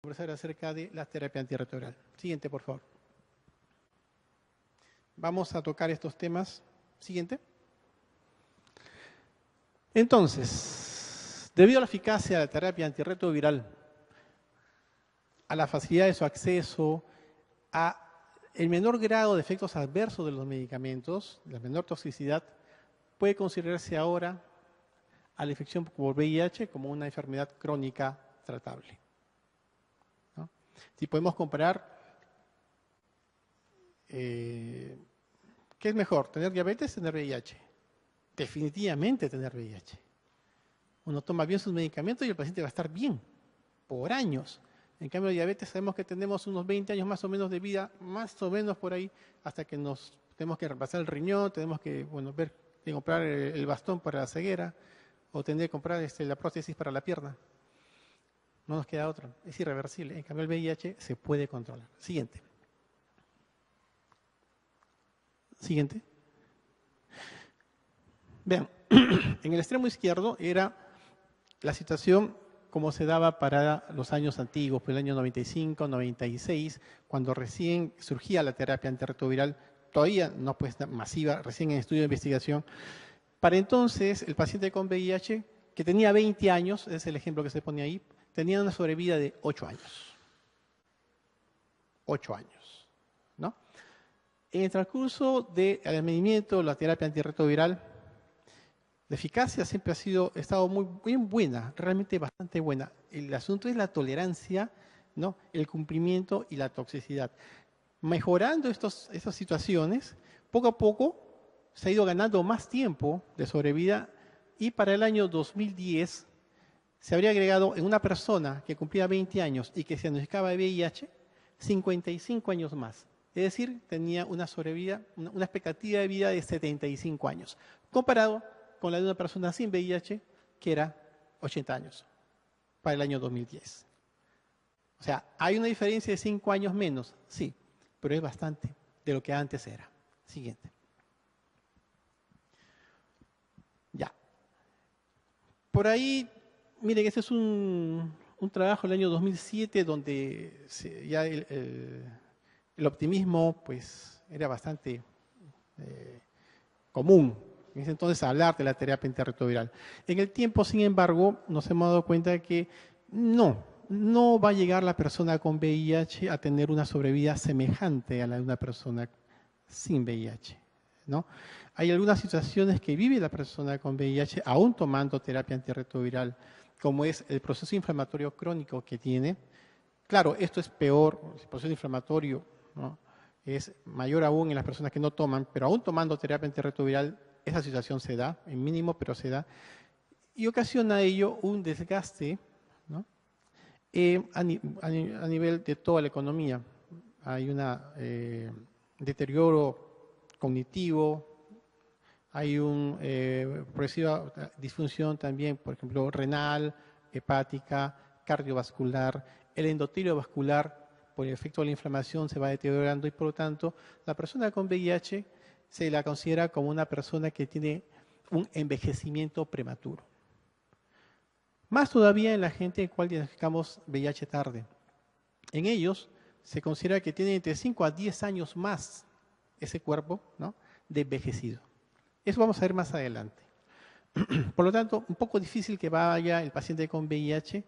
conversar acerca de la terapia antirretroviral. Siguiente, por favor. Vamos a tocar estos temas. Siguiente. Entonces, debido a la eficacia de la terapia antirretroviral, a la facilidad de su acceso, a el menor grado de efectos adversos de los medicamentos, la menor toxicidad, puede considerarse ahora a la infección por VIH como una enfermedad crónica tratable. ¿No? Si podemos comparar, ¿qué es mejor? ¿Tener diabetes o tener VIH? Definitivamente tener VIH. Uno toma bien sus medicamentos y el paciente va a estar bien por años. En cambio, diabetes sabemos que tenemos unos 20 años más o menos de vida, más o menos por ahí, hasta que nos tenemos que reemplazar el riñón, tenemos que ver de comprar el bastón para la ceguera o tener que comprar la prótesis para la pierna. No nos queda otra, es irreversible. En cambio, el VIH se puede controlar. Siguiente. Siguiente. Vean, en el extremo izquierdo era la situación como se daba para los años antiguos, por el año 95, 96, cuando recién surgía la terapia antirretroviral, todavía no pues masiva, recién en estudio de investigación. Para entonces, el paciente con VIH, que tenía 20 años, es el ejemplo que se pone ahí, tenía una sobrevida de 8 años. 8 años, ¿no? En el transcurso del advenimiento de la terapia antirretroviral, la eficacia siempre ha estado muy buena, realmente bastante buena. El asunto es la tolerancia, ¿no? El cumplimiento y la toxicidad. Mejorando estas situaciones, poco a poco se ha ido ganando más tiempo de sobrevida y para el año 2010 se habría agregado en una persona que cumplía 20 años y que se diagnosticaba de VIH, 55 años más. Es decir, tenía una sobrevida, una expectativa de vida de 75 años, comparado con la de una persona sin VIH, que era 80 años, para el año 2010. O sea, ¿hay una diferencia de 5 años menos? Sí, pero es bastante de lo que antes era. Siguiente. Ya. Por ahí, miren, este es un trabajo del año 2007, donde ya el optimismo pues, era bastante común. En ese entonces hablar de la terapia antirretroviral. En el tiempo, sin embargo, nos hemos dado cuenta de que no va a llegar la persona con VIH a tener una sobrevida semejante a la de una persona sin VIH, ¿no? Hay algunas situaciones que vive la persona con VIH aún tomando terapia antirretroviral, como es el proceso inflamatorio crónico que tiene. Claro, esto es peor, el proceso inflamatorio, ¿no? Es mayor aún en las personas que no toman, pero aún tomando terapia antirretroviral, esa situación se da, en mínimo, pero se da, y ocasiona a ello un desgaste, ¿no? A nivel de toda la economía. Hay un deterioro cognitivo, hay una progresiva disfunción también, por ejemplo, renal, hepática, cardiovascular, el endotelio vascular, por el efecto de la inflamación, se va deteriorando y por lo tanto la persona con VIH se la considera como una persona que tiene un envejecimiento prematuro. Más todavía en la gente en la cual diagnosticamos VIH tarde. En ellos se considera que tiene entre 5 a 10 años más ese cuerpo, ¿no?, de envejecido. Eso vamos a ver más adelante. Por lo tanto, un poco difícil que vaya el paciente con VIH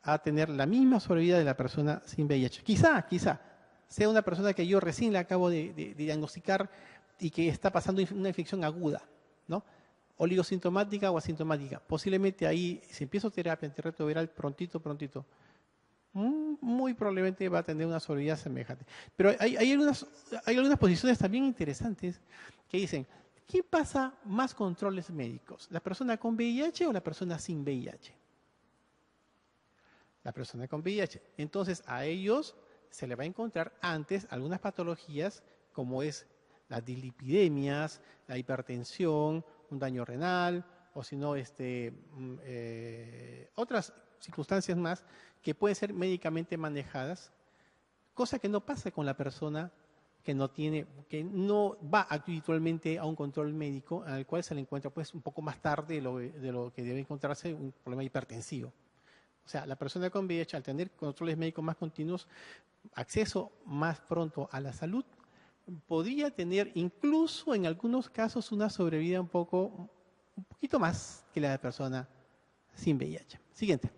a tener la misma sobrevida de la persona sin VIH. Quizá sea una persona que yo recién le acabo de diagnosticar y que está pasando una infección aguda, ¿no? Oligosintomática o asintomática. Posiblemente ahí, si empiezo terapia antirretroviral prontito, muy probablemente va a tener una sobrevida semejante. Pero hay algunas posiciones también interesantes que dicen, ¿quién pasa más controles médicos? ¿La persona con VIH o la persona sin VIH? La persona con VIH. Entonces, a ellos se le va a encontrar antes algunas patologías como es las dislipidemias, la hipertensión, un daño renal, o si no, otras circunstancias más que pueden ser médicamente manejadas, cosa que no pasa con la persona que no va habitualmente a un control médico, al cual se le encuentra pues un poco más tarde de lo que debe encontrarse un problema hipertensivo. O sea, la persona con VIH, al tener controles médicos más continuos, acceso más pronto a la salud, podría tener incluso en algunos casos una sobrevida un poquito más que la de persona sin VIH. Siguiente.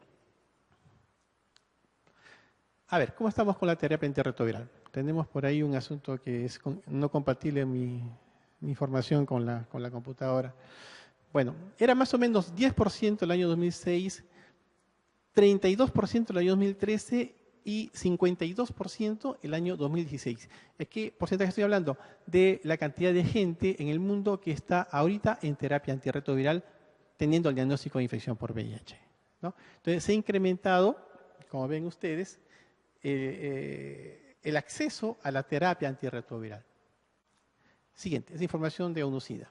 A ver, ¿cómo estamos con la terapia antirretroviral? Tenemos por ahí un asunto que es no compatible mi información con la computadora. Bueno, era más o menos 10% el año 2006, 32% el año 2013 y 52% el año 2016. ¿De qué porcentaje estoy hablando? De la cantidad de gente en el mundo que está ahorita en terapia antirretroviral teniendo el diagnóstico de infección por VIH, ¿no? Entonces se ha incrementado, como ven ustedes, el acceso a la terapia antirretroviral. Siguiente, es información de ONU-SIDA.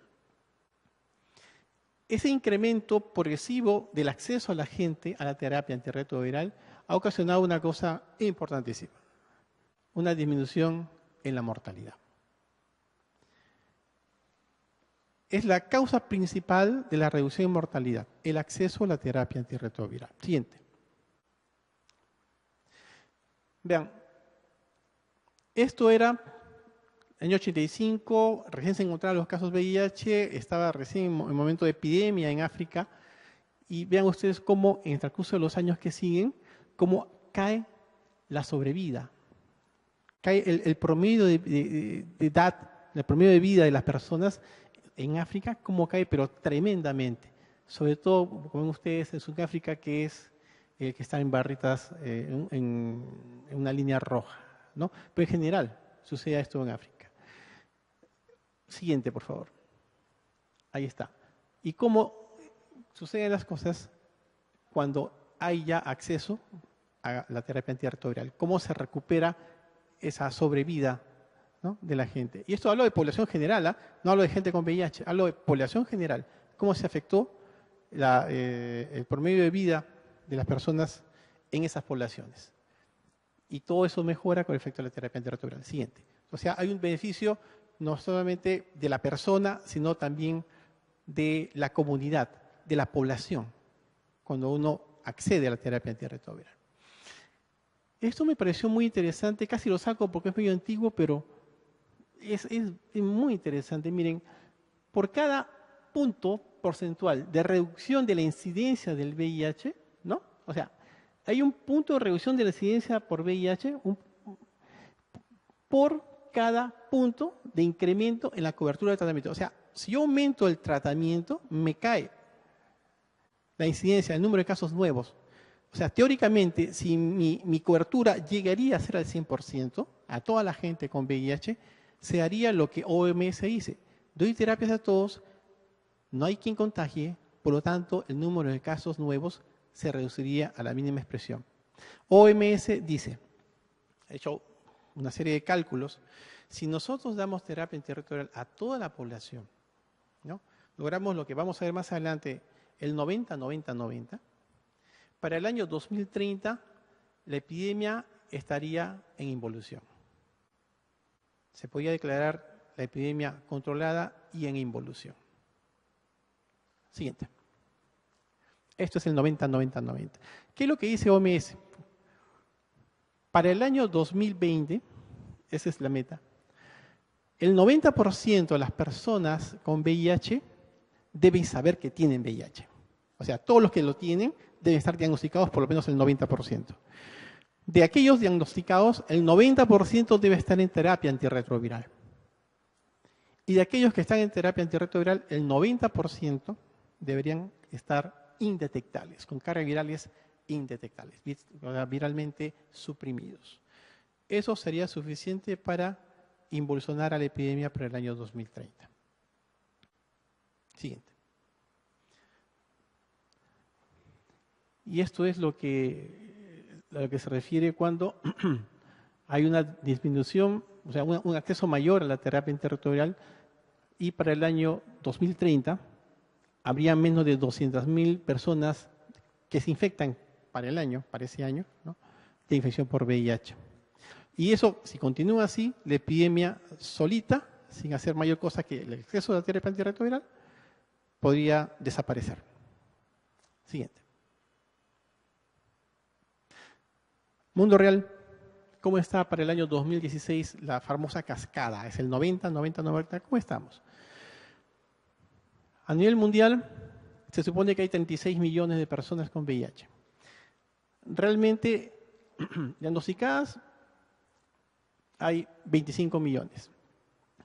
Ese incremento progresivo del acceso a la gente a la terapia antirretroviral ha ocasionado una cosa importantísima, una disminución en la mortalidad. Es la causa principal de la reducción en mortalidad, el acceso a la terapia antirretroviral. Siguiente. Vean, esto era el año 85, recién se encontraban los casos VIH, estaba recién en momento de epidemia en África, y vean ustedes cómo en el transcurso de los años que siguen, cómo cae la sobrevida, cae el promedio de edad, el promedio de vida de las personas en África, cómo cae, pero tremendamente. Sobre todo, como ven ustedes, en Sudáfrica, que es el que está en barritas, en una línea roja, ¿no? Pero en general sucede esto en África. Siguiente, por favor. Ahí está. ¿Y cómo suceden las cosas cuando hay ya acceso a la terapia antirretroviral? ¿Cómo se recupera esa sobrevida, ¿no?, de la gente? Y esto hablo de población general, ¿eh? No hablo de gente con VIH, hablo de población general. ¿Cómo se afectó el promedio de vida de las personas en esas poblaciones? Y todo eso mejora con el efecto de la terapia antirretroviral. Siguiente. O sea, hay un beneficio no solamente de la persona, sino también de la comunidad, de la población, cuando uno accede a la terapia antirretroviral. Esto me pareció muy interesante, casi lo saco porque es medio antiguo, pero es muy interesante. Miren, por cada punto porcentual de reducción de la incidencia del VIH, ¿no? O sea, hay un punto de reducción de la incidencia por VIH por cada punto de incremento en la cobertura de tratamiento. O sea, si yo aumento el tratamiento, me cae la incidencia, el número de casos nuevos. O sea, teóricamente, si mi cobertura llegaría a ser al 100%, a toda la gente con VIH, se haría lo que OMS dice. Doy terapias a todos, no hay quien contagie, por lo tanto, el número de casos nuevos se reduciría a la mínima expresión. OMS dice, he hecho una serie de cálculos, si nosotros damos terapia antirretroviral a toda la población, ¿no?, logramos lo que vamos a ver más adelante, el 90-90-90, para el año 2030 la epidemia estaría en involución. Se podría declarar la epidemia controlada y en involución. Siguiente. Esto es el 90-90-90. ¿Qué es lo que dice OMS? Para el año 2020, esa es la meta, el 90% de las personas con VIH deben saber que tienen VIH. O sea, todos los que lo tienen deben estar diagnosticados por lo menos el 90%. De aquellos diagnosticados, el 90% debe estar en terapia antirretroviral. Y de aquellos que están en terapia antirretroviral, el 90% deberían estar indetectables, con cargas virales indetectables, viralmente suprimidos. Eso sería suficiente para involucionar a la epidemia para el año 2030. Siguiente. Y esto es lo que se refiere cuando hay una disminución, o sea, un acceso mayor a la terapia antirretroviral, y para el año 2030 habría menos de 200.000 personas que se infectan para ese año, ¿no?, de infección por VIH. Y eso, si continúa así, la epidemia solita, sin hacer mayor cosa que el exceso de la terapia antirretroviral, podría desaparecer. Siguiente. Mundo real, ¿cómo está para el año 2016 la famosa cascada? Es el 90, 90, 90. ¿Cómo estamos? A nivel mundial, se supone que hay 36 millones de personas con VIH. Realmente, diagnosticadas, hay 25 millones.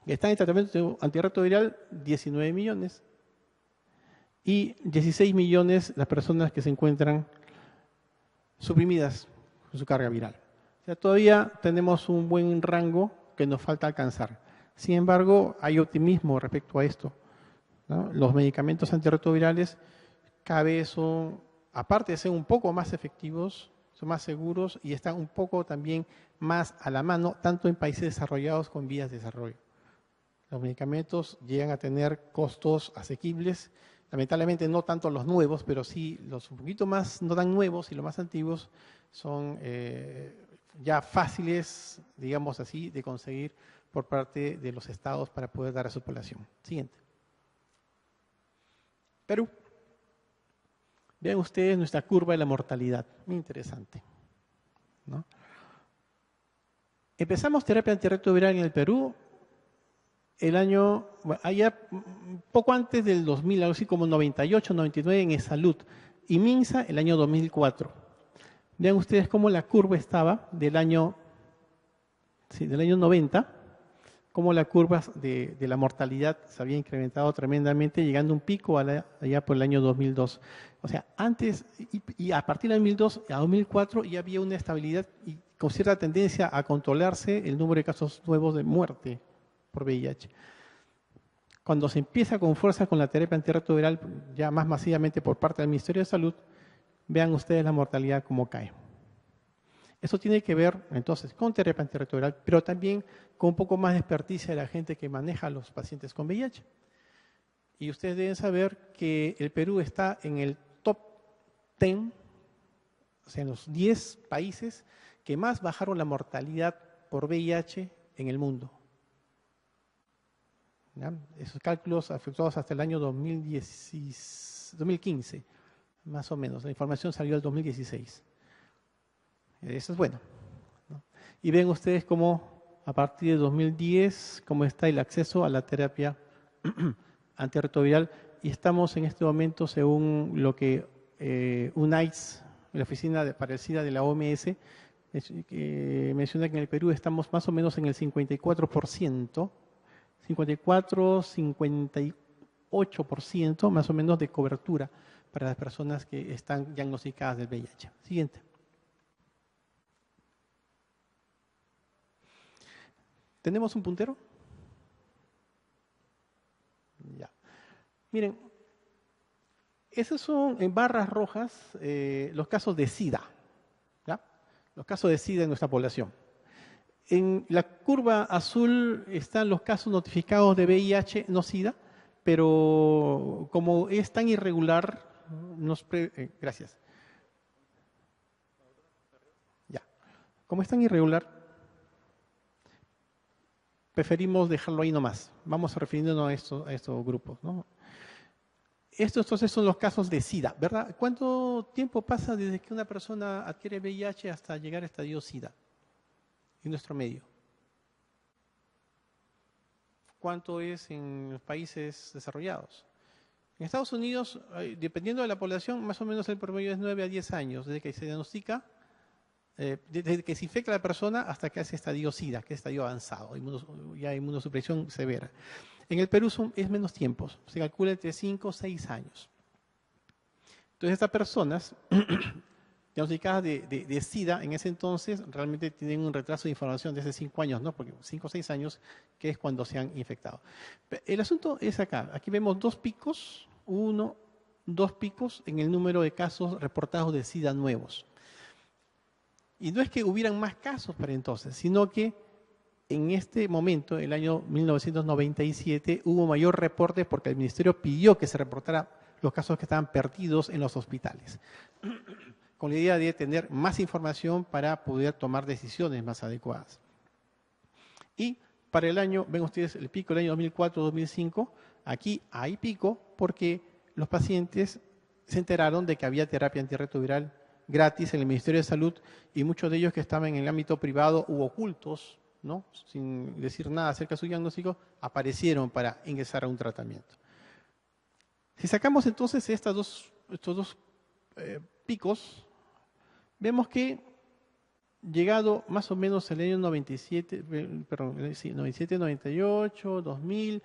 Están en tratamiento antirretroviral, 19 millones. Y 16 millones las personas que se encuentran suprimidas con su carga viral. O sea, todavía tenemos un buen rango que nos falta alcanzar. Sin embargo, hay optimismo respecto a esto, ¿no? Los medicamentos antirretrovirales cada vez son, aparte de ser un poco más efectivos, son más seguros y están un poco también más a la mano, tanto en países desarrollados como en vías de desarrollo. Los medicamentos llegan a tener costos asequibles, lamentablemente no tanto los nuevos, pero sí los un poquito más, no tan nuevos y los más antiguos son ya fáciles, digamos así, de conseguir por parte de los estados para poder dar a su población. Siguiente. Perú. Vean ustedes nuestra curva de la mortalidad, muy interesante, ¿no? Empezamos terapia antirretroviral en el Perú el año, allá poco antes del 2000, algo así como 98, 99 en Salud, y MINSA el año 2004. Vean ustedes cómo la curva estaba del año 90, cómo la curva de la mortalidad se había incrementado tremendamente, llegando a un pico allá por el año 2002. O sea, antes y a partir del 2002 a 2004 ya había una estabilidad y con cierta tendencia a controlarse el número de casos nuevos de muerte por VIH. Cuando se empieza con fuerza con la terapia antirretroviral, ya más masivamente por parte del Ministerio de Salud, vean ustedes la mortalidad cómo cae. Eso tiene que ver, entonces, con terapia antirretroviral, pero también con un poco más de experticia de la gente que maneja a los pacientes con VIH. Y ustedes deben saber que el Perú está en el top 10, o sea, en los 10 países que más bajaron la mortalidad por VIH en el mundo. ¿Ya? Esos cálculos efectuados hasta el año 2015, más o menos. La información salió el 2016. Eso es bueno, ¿no? Y ven ustedes cómo a partir de 2010, cómo está el acceso a la terapia antirretroviral. Y estamos en este momento, según lo que UNAIDS, la Oficina para el SIDA de la OMS, menciona que en el Perú estamos más o menos en el 54%, 54, 58% más o menos de cobertura para las personas que están diagnosticadas del VIH. Siguiente. ¿Tenemos un puntero? Ya. Miren, esos son en barras rojas los casos de SIDA, ¿ya? Los casos de SIDA en nuestra población. En la curva azul están los casos notificados de VIH, no SIDA, pero como es tan irregular, gracias. Ya. Como es tan irregular, preferimos dejarlo ahí nomás. Vamos refiriéndonos a estos grupos, ¿no? Estos entonces son los casos de SIDA, ¿verdad? ¿Cuánto tiempo pasa desde que una persona adquiere VIH hasta llegar al estadio SIDA en nuestro medio? ¿Cuánto es en los países desarrollados? En Estados Unidos, dependiendo de la población, más o menos el promedio es 9 a 10 años, desde que se diagnostica, desde que se infecta la persona hasta que hace estadio SIDA, que es estadio avanzado, ya inmunosupresión severa. En el Perú es menos tiempo, se calcula entre 5 o 6 años. Entonces estas personas diagnosticadas de SIDA en ese entonces realmente tienen un retraso de información de hace 5 años, ¿no? Porque 5 o 6 años que es cuando se han infectado. El asunto es acá, aquí vemos dos picos en el número de casos reportados de SIDA nuevos. Y no es que hubieran más casos para entonces, sino que en este momento, el año 1997, hubo mayor reporte porque el ministerio pidió que se reportara los casos que estaban perdidos en los hospitales, con la idea de tener más información para poder tomar decisiones más adecuadas. Y para el año, ven ustedes el pico del año 2004-2005, aquí hay pico porque los pacientes se enteraron de que había terapia antirretroviral gratis en el Ministerio de Salud y muchos de ellos que estaban en el ámbito privado u ocultos, ¿no? Sin decir nada acerca de su diagnóstico, aparecieron para ingresar a un tratamiento. Si sacamos entonces estos dos picos, vemos que llegado más o menos el año 97, perdón, sí, 97, 98, 2000,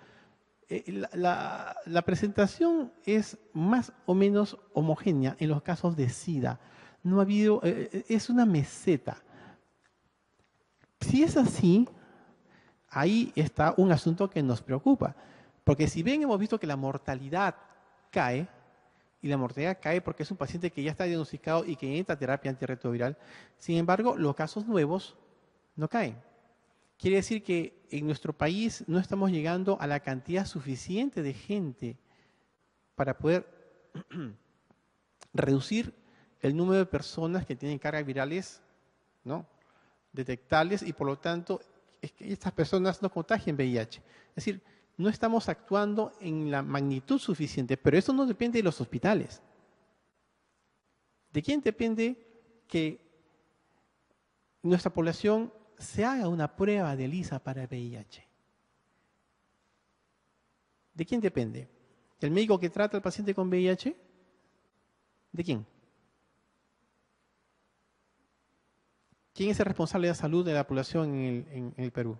la presentación es más o menos homogénea en los casos de SIDA. No ha habido, es una meseta. Si es así, ahí está un asunto que nos preocupa. Porque si bien hemos visto que la mortalidad cae, y la mortalidad cae porque es un paciente que ya está diagnosticado y que necesita terapia antirretroviral, sin embargo, los casos nuevos no caen. Quiere decir que en nuestro país no estamos llegando a la cantidad suficiente de gente para poder reducir el número de personas que tienen cargas virales, ¿no?, detectables, y por lo tanto es que estas personas no contagien VIH. Es decir, no estamos actuando en la magnitud suficiente, pero eso no depende de los hospitales. ¿De quién depende que nuestra población se haga una prueba de ELISA para VIH? ¿De quién depende? ¿Del médico que trata al paciente con VIH? ¿De quién? ¿Quién es el responsable de la salud de la población en el Perú?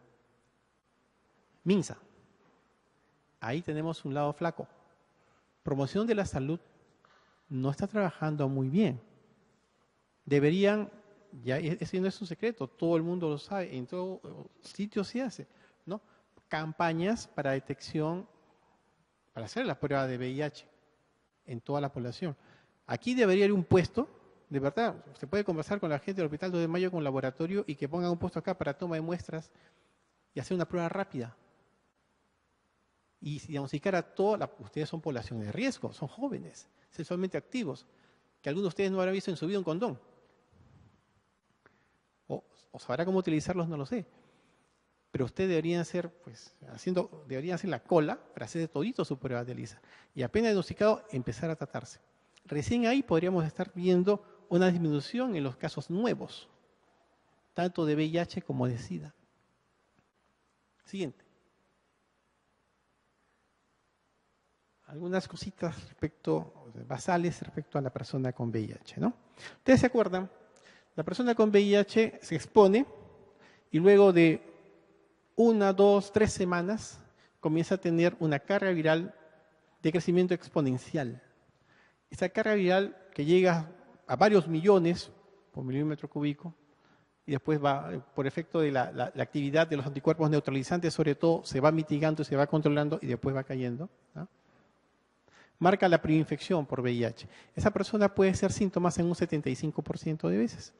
MINSA. Ahí tenemos un lado flaco. Promoción de la salud no está trabajando muy bien. Deberían, ya ese no es un secreto, todo el mundo lo sabe, en todo sitio se hace, ¿no?, campañas para detección, para hacer la prueba de VIH en toda la población. Aquí debería haber un puesto, de verdad, se puede conversar con la gente del Hospital 2 de Mayo con laboratorio y que pongan un puesto acá para toma de muestras y hacer una prueba rápida. Y diagnosticar a toda ustedes son población de riesgo, son jóvenes, sexualmente activos, que algunos de ustedes no habrán visto en su vida un condón. O sabrá cómo utilizarlos, no lo sé. Pero ustedes deberían ser, pues, deberían hacer la cola para hacer de todito su prueba de ELISA. Y apenas diagnosticado, empezar a tratarse. Recién ahí podríamos estar viendo una disminución en los casos nuevos, tanto de VIH como de SIDA. Siguiente. Algunas cositas basales respecto a la persona con VIH, ¿no? Ustedes se acuerdan, la persona con VIH se expone y luego de 1, 2, 3 semanas comienza a tener una carga viral de crecimiento exponencial. Esa carga viral que llega a varios millones por milímetro cúbico y después va, por efecto de la actividad de los anticuerpos neutralizantes, sobre todo, se va mitigando, se va controlando y después va cayendo, ¿no?, marca la preinfección por VIH. Esa persona puede ser síntomas en un 75% de veces.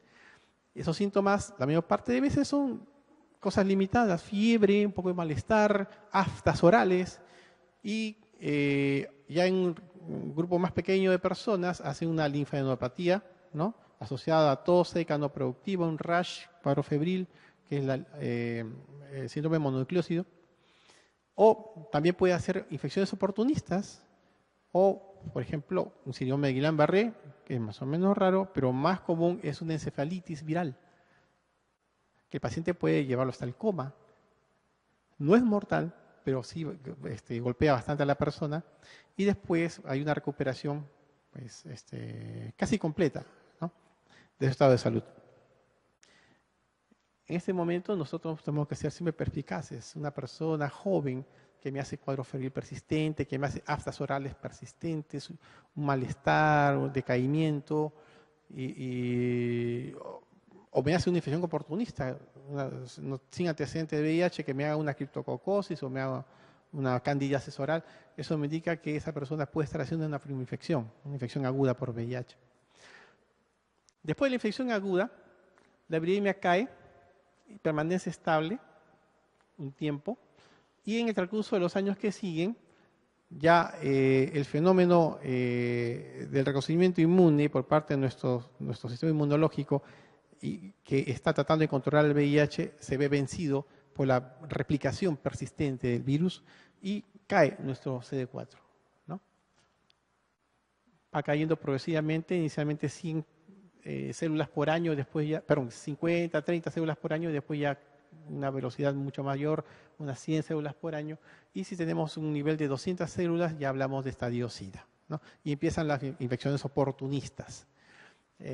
Esos síntomas, la mayor parte de veces, son cosas limitadas, fiebre, un poco de malestar, aftas orales, y ya en un grupo más pequeño de personas hacen una linfadenopatía, ¿no?, asociada a tos seca no productiva, un rash, cuadro febril, que es el síndrome mononucleósido, o también puede hacer infecciones oportunistas, o, por ejemplo, un síndrome de Guillain-Barré, que es más o menos raro, pero más común es una encefalitis viral, que el paciente puede llevarlo hasta el coma. No es mortal, pero sí golpea bastante a la persona, y después hay una recuperación, pues, casi completa, ¿no?, de su estado de salud. En este momento nosotros tenemos que ser siempre perspicaces. Una persona joven que me hace cuadro febril persistente, que me hace aftas orales persistentes, un malestar, un decaimiento, o me hace una infección oportunista, sin antecedente de VIH, que me haga una criptococosis o me haga una candidiasis oral, eso me indica que esa persona puede estar haciendo una infección aguda por VIH. Después de la infección aguda, la viremia cae y permanece estable un tiempo, y en el transcurso de los años que siguen, ya el fenómeno del reconocimiento inmune por parte de nuestro sistema inmunológico, y que está tratando de controlar el VIH, se ve vencido por la replicación persistente del virus y cae nuestro CD4, ¿no? Va cayendo progresivamente, inicialmente sin células por año, después ya, perdón, 50, 30 células por año, y después ya una velocidad mucho mayor, unas 100 células por año. Y si tenemos un nivel de 200 células, ya hablamos de estadio SIDA, ¿no? Y empiezan las infecciones oportunistas,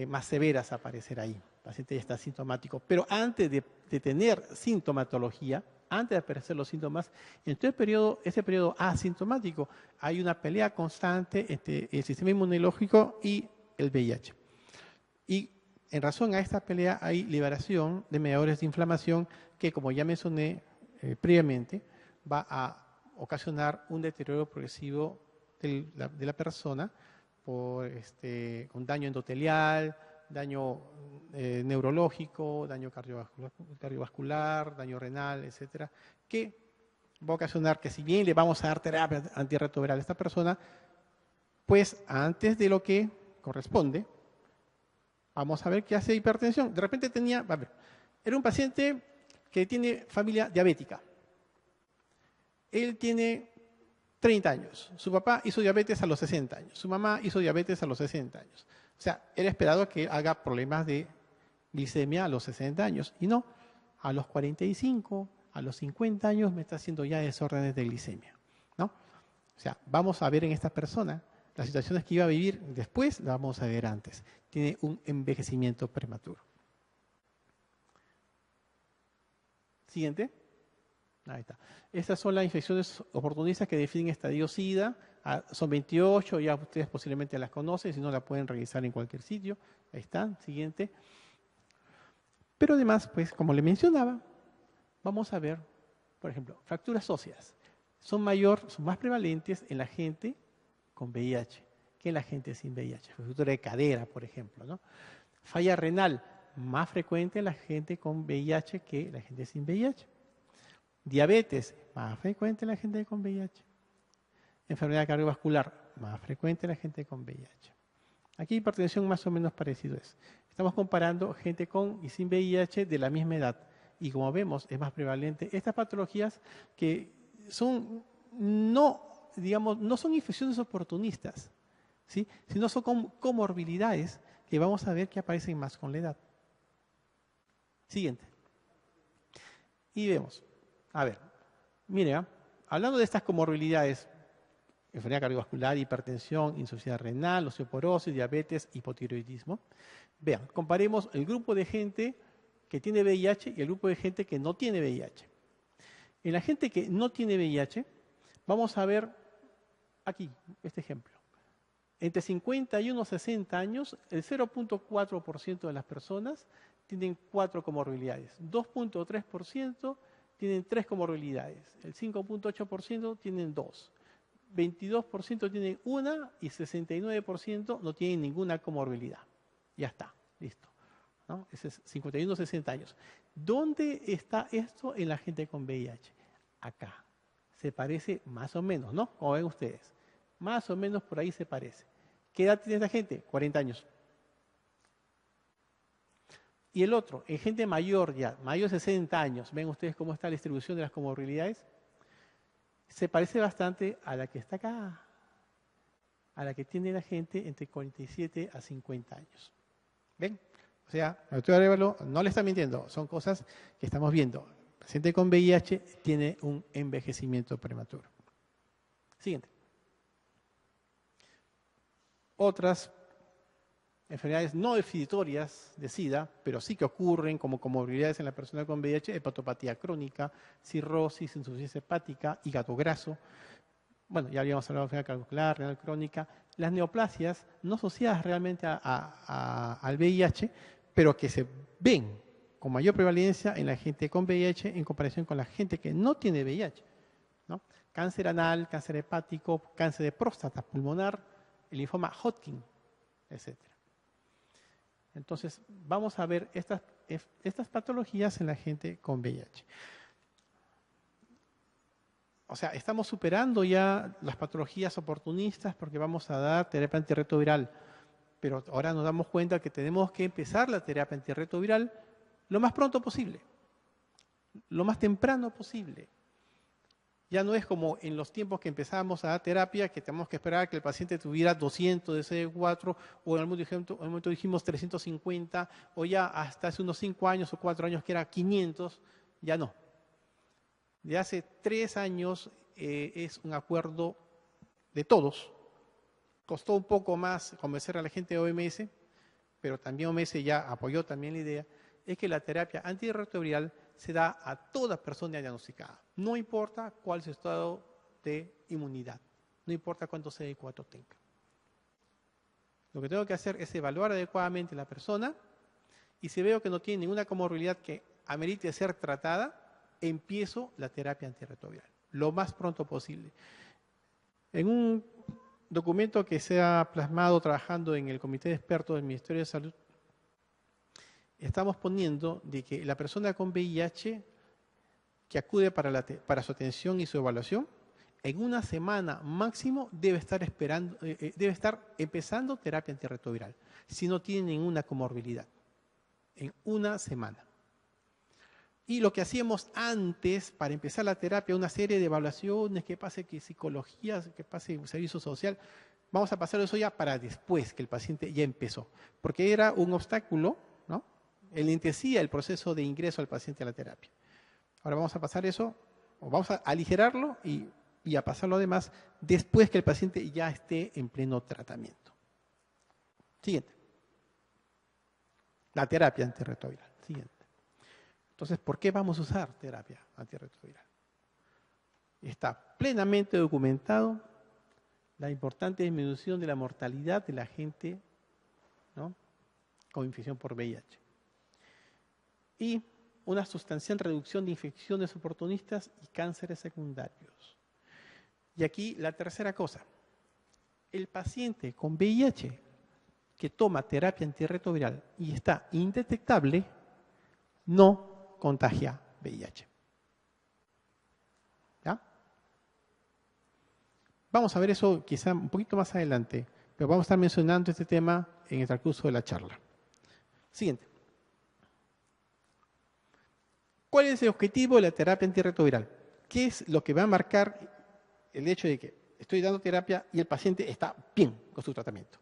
más severas a aparecer ahí. El paciente ya está sintomático. Pero antes de tener sintomatología, antes de aparecer los síntomas, en todo ese periodo asintomático, hay una pelea constante entre el sistema inmunológico y el VIH. Y en razón a esta pelea hay liberación de mediadores de inflamación que, como ya mencioné previamente, va a ocasionar un deterioro progresivo de la persona con daño endotelial, daño neurológico, daño cardiovascular, daño renal, etcétera, que va a ocasionar que, si bien le vamos a dar terapia antirretroviral a esta persona, pues antes de lo que corresponde, vamos a ver que hace hipertensión. De repente era un paciente que tiene familia diabética. Él tiene 30 años. Su papá hizo diabetes a los 60 años. Su mamá hizo diabetes a los 60 años. O sea, era esperado que haga problemas de glicemia a los 60 años. Y no, a los 45, a los 50 años me está haciendo ya desórdenes de glicemia, ¿no? O sea, vamos a ver en esta persona las situaciones que iba a vivir después, las vamos a ver antes. Tiene un envejecimiento prematuro. Siguiente. Ahí está. Estas son las infecciones oportunistas que definen estadio SIDA. Son 28, ya ustedes posiblemente las conocen, si no la pueden revisar en cualquier sitio. Ahí están. Siguiente. Pero además, pues, como le mencionaba, vamos a ver, por ejemplo, fracturas óseas. Son más prevalentes en la gente con VIH que en la gente sin VIH. Fractura de cadera, por ejemplo, ¿no? Falla renal, más frecuente en la gente con VIH que la gente sin VIH. Diabetes, más frecuente en la gente con VIH. Enfermedad cardiovascular, más frecuente en la gente con VIH. Aquí hipertensión más o menos parecido es. Estamos comparando gente con y sin VIH de la misma edad. Y como vemos, es más prevalente estas patologías que son no son infecciones oportunistas, ¿sí? Sino son comorbilidades que vamos a ver que aparecen más con la edad. Siguiente. Y vemos. A ver, mire, hablando de estas comorbilidades, enfermedad cardiovascular, hipertensión, insuficiencia renal, osteoporosis, diabetes, hipotiroidismo, vean, comparemos el grupo de gente que tiene VIH y el grupo de gente que no tiene VIH. En la gente que no tiene VIH, vamos a ver aquí, este ejemplo. Entre 50 y unos 60 años, el 0.4% de las personas tienen 4 comorbilidades, 2.3% tienen 3 comorbilidades, el 5.8% tienen 2, 22% tienen 1 y 69% no tienen ninguna comorbilidad. Ya está, listo, ¿no? Ese es 51 60 años. ¿Dónde está esto en la gente con VIH? Acá. Se parece más o menos, ¿no? Como ven ustedes. Más o menos por ahí se parece. ¿Qué edad tiene esta gente? 40 años. Y el otro, en gente mayor ya, mayor de 60 años, ven ustedes cómo está la distribución de las comorbilidades. Se parece bastante a la que está acá, a la que tiene la gente entre 47 a 50 años. ¿Ven? O sea, el doctor Arévalo no le está mintiendo, son cosas que estamos viendo. El paciente con VIH tiene un envejecimiento prematuro. Siguiente. Otras enfermedades no definitorias de SIDA, pero sí que ocurren como comorbilidades en la persona con VIH, hepatopatía crónica, cirrosis, insuficiencia hepática, hígado graso. Bueno, ya habíamos hablado de enfermedad cardiovascular, renal crónica. Las neoplasias no asociadas realmente al VIH, pero que se ven con mayor prevalencia en la gente con VIH en comparación con la gente que no tiene VIH, ¿no? Cáncer anal, cáncer hepático, cáncer de próstata, pulmonar, el linfoma Hodgkin, etc. Entonces, vamos a ver estas patologías en la gente con VIH. O sea, estamos superando ya las patologías oportunistas porque vamos a dar terapia antirretroviral. Pero ahora nos damos cuenta que tenemos que empezar la terapia antirretroviral lo más pronto posible, lo más temprano posible. Ya no es como en los tiempos que empezábamos a dar terapia, que tenemos que esperar que el paciente tuviera 200 de CD4, o en algún momento dijimos 350, o ya hasta hace unos 5 años o 4 años que era 500, ya no. De hace 3 años es un acuerdo de todos. Costó un poco más convencer a la gente de OMS, pero también OMS ya apoyó también la idea, es que la terapia antirretroviral se da a toda persona diagnosticada. No importa cuál es su estado de inmunidad, no importa cuánto CD4 tenga. Lo que tengo que hacer es evaluar adecuadamente a la persona y si veo que no tiene ninguna comorbilidad que amerite ser tratada, empiezo la terapia antirretroviral lo más pronto posible. En un documento que se ha plasmado trabajando en el Comité de Expertos del Ministerio de Salud, estamos poniendo de que la persona con VIH que acude para su atención y su evaluación, en una semana máximo debe estar empezando terapia antirretroviral, si no tiene ninguna comorbilidad, en una semana. Y lo que hacíamos antes, para empezar la terapia, una serie de evaluaciones, que pase que psicología, que pase servicio social, vamos a pasar eso ya para después que el paciente ya empezó, porque era un obstáculo, ¿no? Enlentecía el proceso de ingreso al paciente a la terapia. Ahora vamos a pasar eso, o vamos a aligerarlo y a pasarlo además después que el paciente ya esté en pleno tratamiento. Siguiente. La terapia antirretroviral. Siguiente. Entonces, ¿por qué vamos a usar terapia antirretroviral? Está plenamente documentado la importante disminución de la mortalidad de la gente, ¿no?, con infección por VIH. Y una sustancial reducción de infecciones oportunistas y cánceres secundarios. Y aquí la tercera cosa. El paciente con VIH que toma terapia antirretroviral y está indetectable, no contagia VIH. ¿Ya? Vamos a ver eso quizá un poquito más adelante, pero vamos a estar mencionando este tema en el transcurso de la charla. Siguiente. ¿Cuál es el objetivo de la terapia antirretroviral? ¿Qué es lo que va a marcar el hecho de que estoy dando terapia y el paciente está bien con su tratamiento?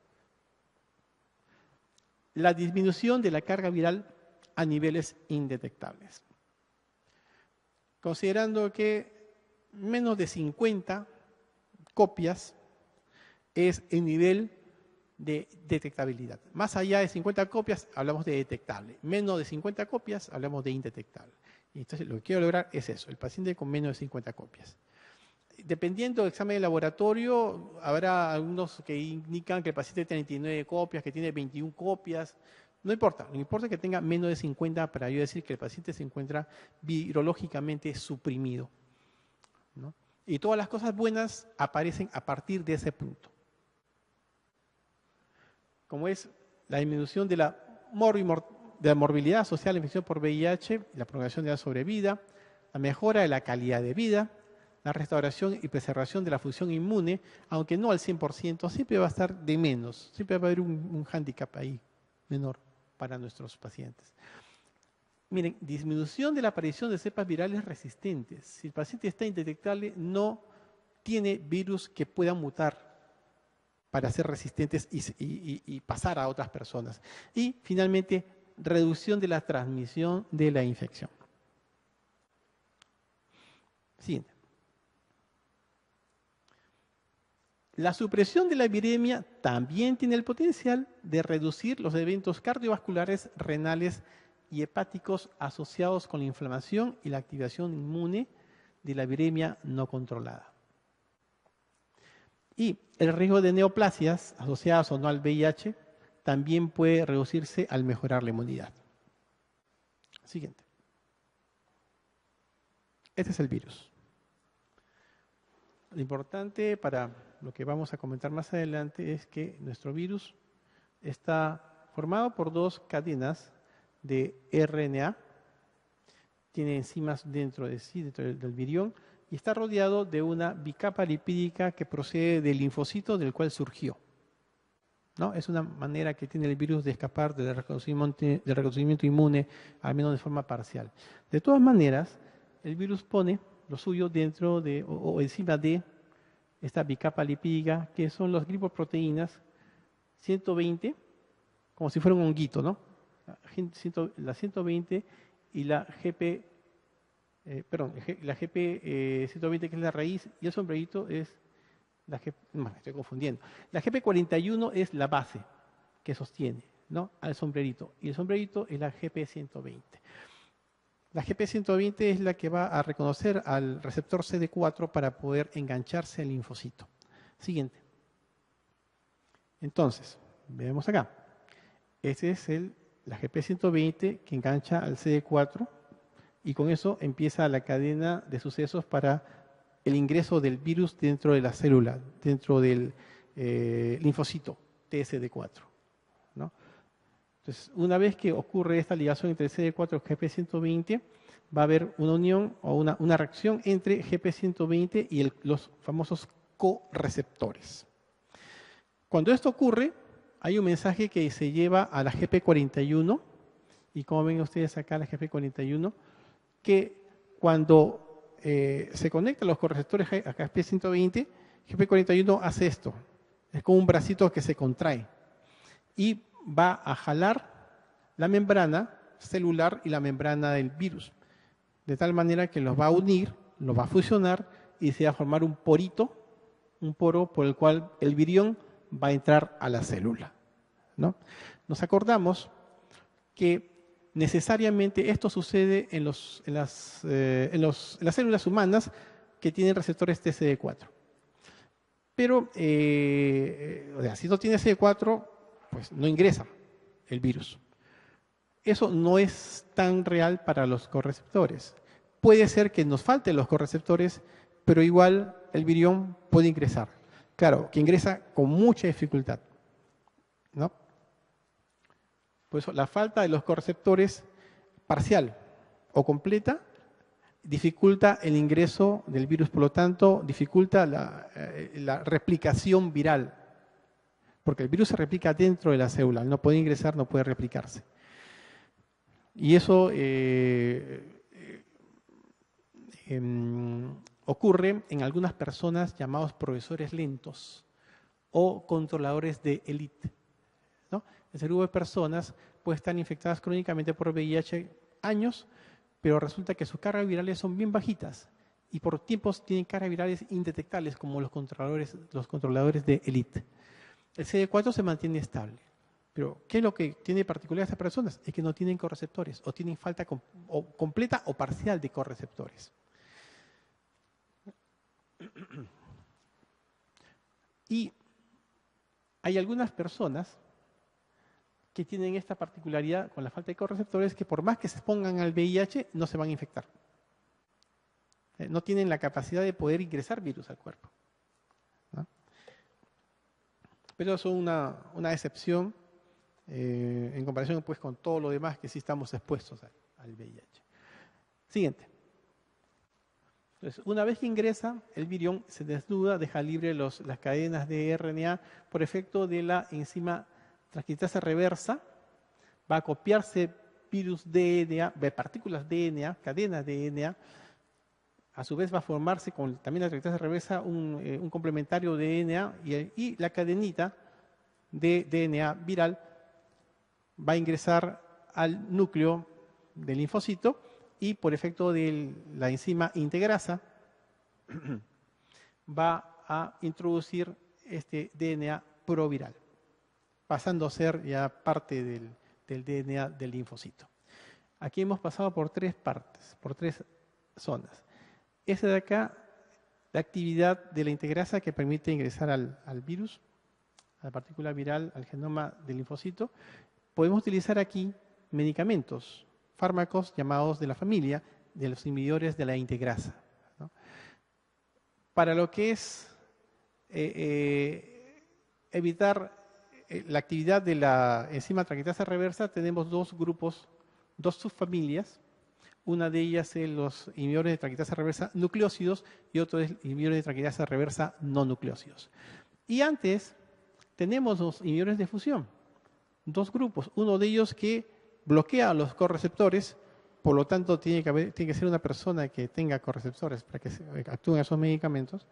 La disminución de la carga viral a niveles indetectables. Considerando que menos de 50 copias es el nivel de detectabilidad. Más allá de 50 copias hablamos de detectable. Menos de 50 copias hablamos de indetectable. Y entonces lo que quiero lograr es eso, el paciente con menos de 50 copias. Dependiendo del examen de laboratorio, habrá algunos que indican que el paciente tiene 39 copias, que tiene 21 copias. No importa, lo que importa es que tenga menos de 50 para yo decir que el paciente se encuentra virológicamente suprimido, ¿no? Y todas las cosas buenas aparecen a partir de ese punto. Como es la disminución de la morbilidad asociada a la infección por VIH, la prolongación de la sobrevida, la mejora de la calidad de vida, la restauración y preservación de la función inmune, aunque no al 100%, siempre va a estar de menos, siempre va a haber un hándicap ahí menor para nuestros pacientes. Miren, disminución de la aparición de cepas virales resistentes. Si el paciente está indetectable, no tiene virus que puedan mutar para ser resistentes y pasar a otras personas. Y finalmente, reducción de la transmisión de la infección. Siguiente. La supresión de la viremia también tiene el potencial de reducir los eventos cardiovasculares, renales y hepáticos asociados con la inflamación y la activación inmune de la viremia no controlada. Y el riesgo de neoplasias asociadas o no al VIH también puede reducirse al mejorar la inmunidad. Siguiente. Este es el virus. Lo importante para lo que vamos a comentar más adelante es que nuestro virus está formado por dos cadenas de RNA, tiene enzimas dentro de sí, dentro del virión, y está rodeado de una bicapa lipídica que procede del linfocito del cual surgió, ¿no? Es una manera que tiene el virus de escapar del reconocimiento inmune, al menos de forma parcial. De todas maneras, el virus pone lo suyo dentro de o encima de esta bicapa lipídica, que son las glipoproteínas 120, como si fuera un honguito, ¿no? La 120 y la GP, la GP 120, que es la raíz, y el sombrerito es la GP, no, me estoy confundiendo. La GP41 es la base que sostiene, ¿no?, al sombrerito, y el sombrerito es la GP120. La GP120 es la que va a reconocer al receptor CD4 para poder engancharse al linfocito. Siguiente. Entonces, vemos acá. Este es la GP120 que engancha al CD4 y con eso empieza la cadena de sucesos para el ingreso del virus dentro de la célula, dentro del linfocito TSD4, ¿no? Entonces, una vez que ocurre esta ligación entre CD4 y GP120, va a haber una unión o una reacción entre GP120 y los famosos correceptores. Cuando esto ocurre, hay un mensaje que se lleva a la GP41, y como ven ustedes acá la GP41, que cuando se conectan los correceptores a GP120, GP41 hace esto. Es como un bracito que se contrae y va a jalar la membrana celular y la membrana del virus, de tal manera que los va a unir, los va a fusionar y se va a formar un porito, un poro por el cual el virión va a entrar a la célula, ¿no? Nos acordamos que necesariamente esto sucede en las células humanas que tienen receptores TCD4. Pero, o sea, si no tiene CD4, pues no ingresa el virus. Eso no es tan real para los correceptores. Puede ser que nos falten los correceptores, pero igual el virión puede ingresar. Claro, que ingresa con mucha dificultad, ¿no? Por eso la falta de los correceptores parcial o completa dificulta el ingreso del virus, por lo tanto dificulta la replicación viral, porque el virus se replica dentro de la célula, no puede ingresar, no puede replicarse. Y eso ocurre en algunas personas llamados profesores lentos o controladores de élite, ¿no? Ese grupo de personas puede estar infectadas crónicamente por VIH años, pero resulta que sus cargas virales son bien bajitas y por tiempos tienen cargas virales indetectables como los controladores de élite. El CD4 se mantiene estable. Pero, ¿qué es lo que tiene particular a estas personas? Es que no tienen correceptores o tienen falta completa o parcial de correceptores. Y hay algunas personas que tienen esta particularidad con la falta de correceptores que por más que se expongan al VIH no se van a infectar. No tienen la capacidad de poder ingresar virus al cuerpo, ¿no? Pero eso es una excepción en comparación pues con todo lo demás que sí estamos expuestos al VIH. Siguiente. Entonces, una vez que ingresa, el virión se desnuda, deja libre las cadenas de RNA por efecto de la enzima transcriptasa reversa, va a copiarse virus DNA, partículas DNA, cadenas de DNA, a su vez va a formarse con también la transcriptasa reversa un complementario de DNA y la cadenita de DNA viral va a ingresar al núcleo del linfocito y por efecto de la enzima integrasa va a introducir este DNA proviral, pasando a ser ya parte del DNA del linfocito. Aquí hemos pasado por tres partes, por tres zonas. Esta de acá, la actividad de la integrasa que permite ingresar al virus, a la partícula viral, al genoma del linfocito. Podemos utilizar aquí medicamentos, fármacos llamados de la familia de los inhibidores de la integrasa, ¿no? Para lo que es evitar la actividad de la enzima transcriptasa reversa, tenemos dos grupos, dos subfamilias. Una de ellas es los inhibidores de transcriptasa reversa nucleósidos y otro es inhibidores de transcriptasa reversa no nucleósidos. Y antes tenemos los inhibidores de fusión, dos grupos. Uno de ellos que bloquea los correceptores por lo tanto tiene que ser una persona que tenga correceptores para que actúen esos medicamentos.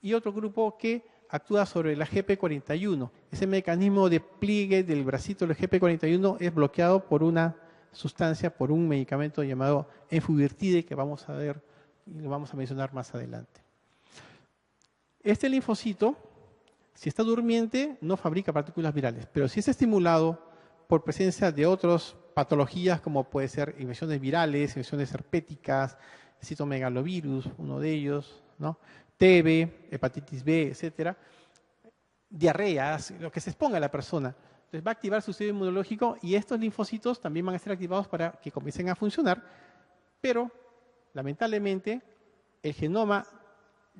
Y otro grupo que actúa sobre la GP41. Ese mecanismo de pliegue del bracito del GP41 es bloqueado por una sustancia, por un medicamento llamado enfuvirtide, que vamos a ver y lo vamos a mencionar más adelante. Este linfocito, si está durmiente, no fabrica partículas virales, pero si es estimulado por presencia de otras patologías, como puede ser infecciones virales, infecciones herpéticas, citomegalovirus, uno de ellos, ¿no? TB, hepatitis B, etcétera, diarreas, lo que se exponga a la persona. Entonces va a activar su sistema inmunológico y estos linfocitos también van a ser activados para que comiencen a funcionar, pero lamentablemente el genoma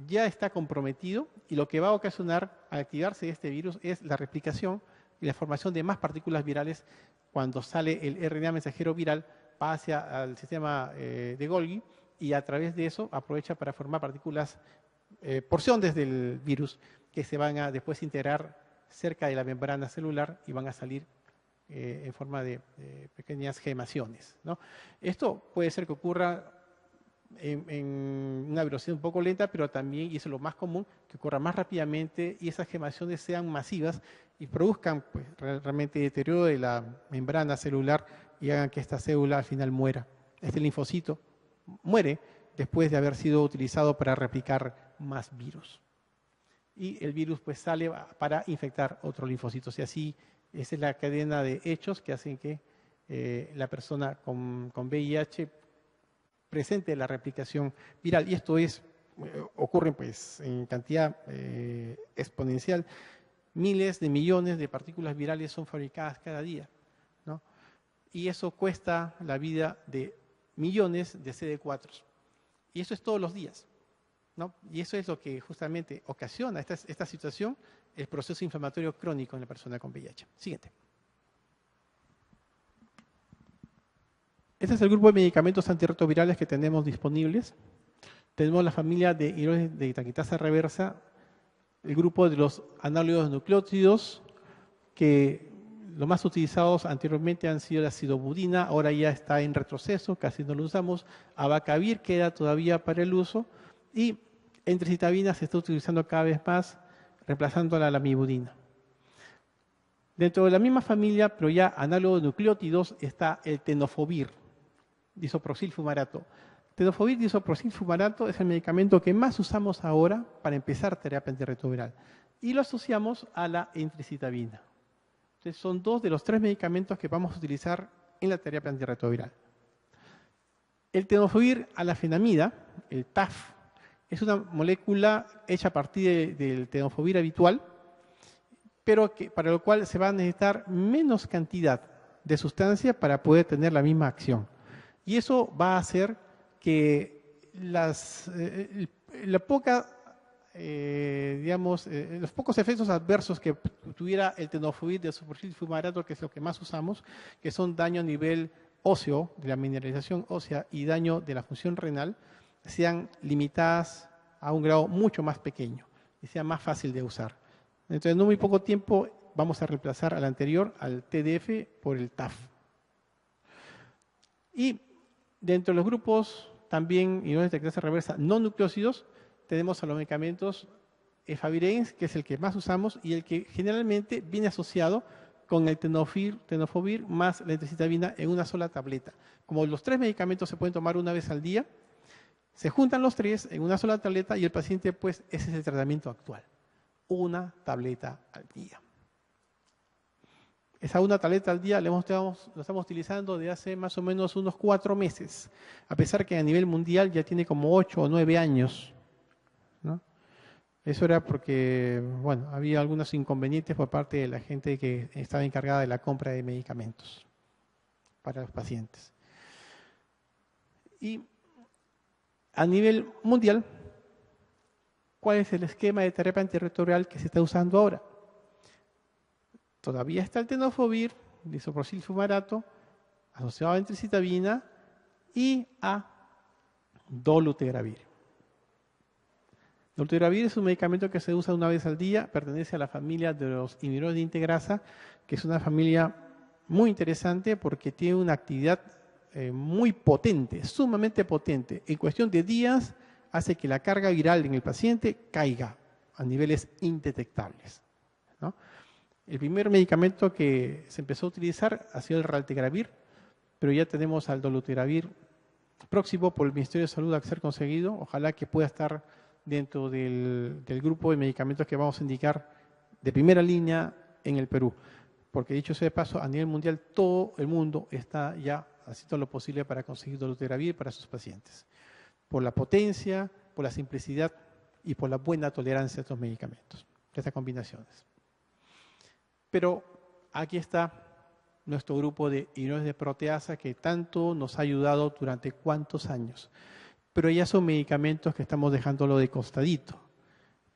ya está comprometido y lo que va a ocasionar al activarse este virus es la replicación y la formación de más partículas virales. Cuando sale el RNA mensajero viral, va hacia el sistema de Golgi y a través de eso aprovecha para formar partículas, porciones del virus que se van a después integrar cerca de la membrana celular y van a salir en forma de pequeñas gemaciones, ¿no? Esto puede ser que ocurra en una velocidad un poco lenta, pero también, y eso es lo más común, que ocurra más rápidamente y esas gemaciones sean masivas y produzcan pues, realmente deterioro de la membrana celular y hagan que esta célula al final muera. Este linfocito muere después de haber sido utilizado para replicar más virus. Y el virus pues sale para infectar otros linfocitos. Y así, esa es la cadena de hechos que hacen que la persona con VIH presente la replicación viral. Y esto ocurre pues en cantidad exponencial. Miles de millones de partículas virales son fabricadas cada día, ¿no? Y eso cuesta la vida de millones de CD4. Y eso es todos los días, ¿no? Y eso es lo que justamente ocasiona esta situación, el proceso inflamatorio crónico en la persona con VIH. Siguiente. Este es el grupo de medicamentos antirretrovirales que tenemos disponibles. Tenemos la familia de hidrógenos de taquitasa reversa, el grupo de los análogos nucleótidos, que los más utilizados anteriormente han sido la acidobudina, ahora ya está en retroceso, casi no lo usamos. Abacavir queda todavía para el uso y entricitabina se está utilizando cada vez más, reemplazando a la lamivudina. Dentro de la misma familia, pero ya análogos nucleótidos, está el tenofovir, disoproxilfumarato. Tenofovir disoproxilfumarato es el medicamento que más usamos ahora para empezar terapia antirretroviral y lo asociamos a la entricitabina. Entonces son dos de los tres medicamentos que vamos a utilizar en la terapia antirretroviral. El tenofovir alafenamida, el TAF, es una molécula hecha a partir del tenofovir habitual, pero para lo cual se va a necesitar menos cantidad de sustancia para poder tener la misma acción. Y eso va a hacer que los pocos efectos adversos que tuviera el tenofovir de disoproxilfumarato, que es lo que más usamos, que son daño a nivel óseo, de la mineralización ósea y daño de la función renal, sean limitadas a un grado mucho más pequeño y sea más fácil de usar. Entonces, en muy poco tiempo vamos a reemplazar al anterior, al TDF, por el TAF. Y dentro de los grupos también hidrógenos de taquitasa reversa no nucleócidos, tenemos a los medicamentos efavirenz, que es el que más usamos y el que generalmente viene asociado con el tenofovir más la entricitabina en una sola tableta. Como los tres medicamentos se pueden tomar una vez al día, se juntan los tres en una sola tableta y el paciente, pues, ese es el tratamiento actual. Una tableta al día. Esa una tableta al día lo estamos utilizando desde hace más o menos unos 4 meses, a pesar que a nivel mundial ya tiene como 8 o 9 años, ¿no? Eso era porque, bueno, había algunos inconvenientes por parte de la gente que estaba encargada de la compra de medicamentos para los pacientes. Y a nivel mundial, ¿cuál es el esquema de terapia antirretroviral que se está usando ahora? Todavía está el tenofovir, disoproxilfumarato, asociado a entricitabina y a dolutegravir. Dolutegravir es un medicamento que se usa una vez al día, pertenece a la familia de los inhibidores de integrasa, que es una familia muy interesante porque tiene una actividad muy potente, sumamente potente. En cuestión de días hace que la carga viral en el paciente caiga a niveles indetectables, ¿no? El primer medicamento que se empezó a utilizar ha sido el raltegravir, pero ya tenemos al dolutegravir próximo por el Ministerio de Salud a ser conseguido. Ojalá que pueda estar dentro del grupo de medicamentos que vamos a indicar de primera línea en el Perú. Porque dicho sea de paso, a nivel mundial todo el mundo está ya haciendo lo posible para conseguir dolutegravir para sus pacientes. Por la potencia, por la simplicidad y por la buena tolerancia de estos medicamentos, de estas combinaciones. Pero aquí está nuestro grupo de inhibidores de proteasa que tanto nos ha ayudado durante cuántos años. Pero ya son medicamentos que estamos dejándolo de costadito,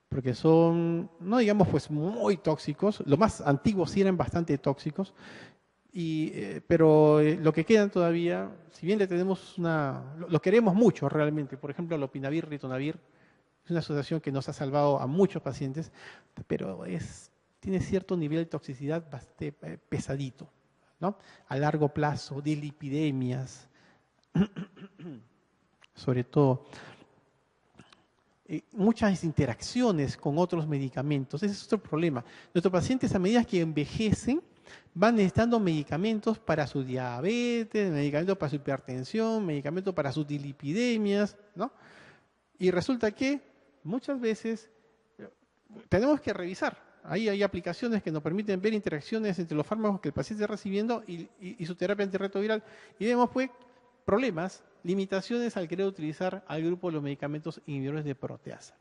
porque son, no digamos pues muy tóxicos, los más antiguos sí eran bastante tóxicos, pero lo que quedan todavía, si bien le tenemos lo queremos mucho realmente, por ejemplo, lopinavir, ritonavir, es una asociación que nos ha salvado a muchos pacientes, pero tiene cierto nivel de toxicidad bastante pesadito, ¿no? A largo plazo, de lipidemias, sobre todo. Muchas interacciones con otros medicamentos, ese es otro problema. Nuestros pacientes, a medida que envejecen, van necesitando medicamentos para su diabetes, medicamentos para su hipertensión, medicamentos para sus dilipidemias, ¿no? Y resulta que muchas veces tenemos que revisar. Ahí hay aplicaciones que nos permiten ver interacciones entre los fármacos que el paciente está recibiendo y su terapia antirretroviral. Y vemos pues problemas, limitaciones al querer utilizar al grupo de los medicamentos inhibidores de proteasa.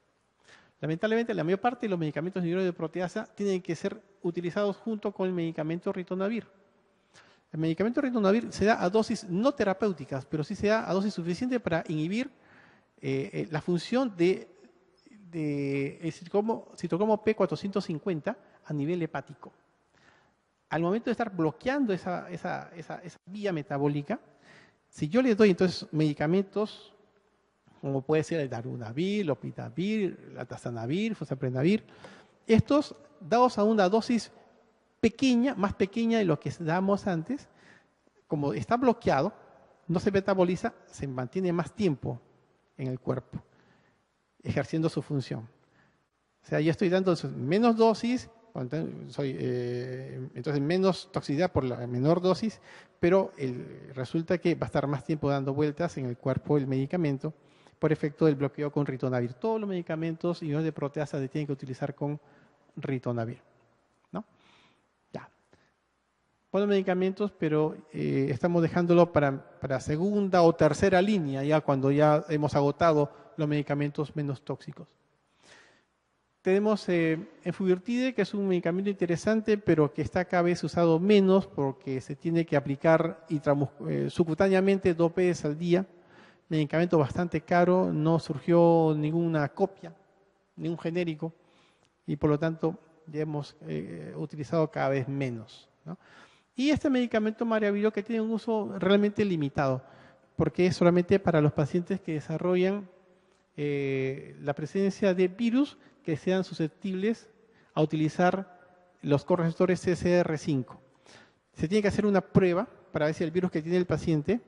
Lamentablemente, la mayor parte de los medicamentos inhibidores de proteasa tienen que ser utilizados junto con el medicamento ritonavir. El medicamento ritonavir se da a dosis no terapéuticas, pero sí se da a dosis suficiente para inhibir la función del citocromo P450 a nivel hepático. Al momento de estar bloqueando esa vía metabólica, si yo le doy entonces medicamentos, como puede ser el darunavir, lopinavir, latazanavir, fosaprenavir, estos dados a una dosis pequeña, más pequeña de lo que damos antes, como está bloqueado, no se metaboliza, se mantiene más tiempo en el cuerpo, ejerciendo su función. O sea, yo estoy dando menos dosis, entonces menos toxicidad por la menor dosis, pero resulta que va a estar más tiempo dando vueltas en el cuerpo el medicamento por efecto del bloqueo con ritonavir. Todos los medicamentos inhibidores de proteasa se tienen que utilizar con ritonavir, ¿no? Ya. Buenos medicamentos, pero estamos dejándolo para segunda o tercera línea, ya cuando ya hemos agotado los medicamentos menos tóxicos. Tenemos enfuvirtide, que es un medicamento interesante, pero que está cada vez usado menos porque se tiene que aplicar subcutáneamente 2 veces al día. Medicamento bastante caro, no surgió ninguna copia, ningún genérico, y por lo tanto ya hemos utilizado cada vez menos, ¿no? Y este medicamento Maravilo que tiene un uso realmente limitado, porque es solamente para los pacientes que desarrollan la presencia de virus que sean susceptibles a utilizar los correceptores CCR5. Se tiene que hacer una prueba para ver si el virus que tiene el paciente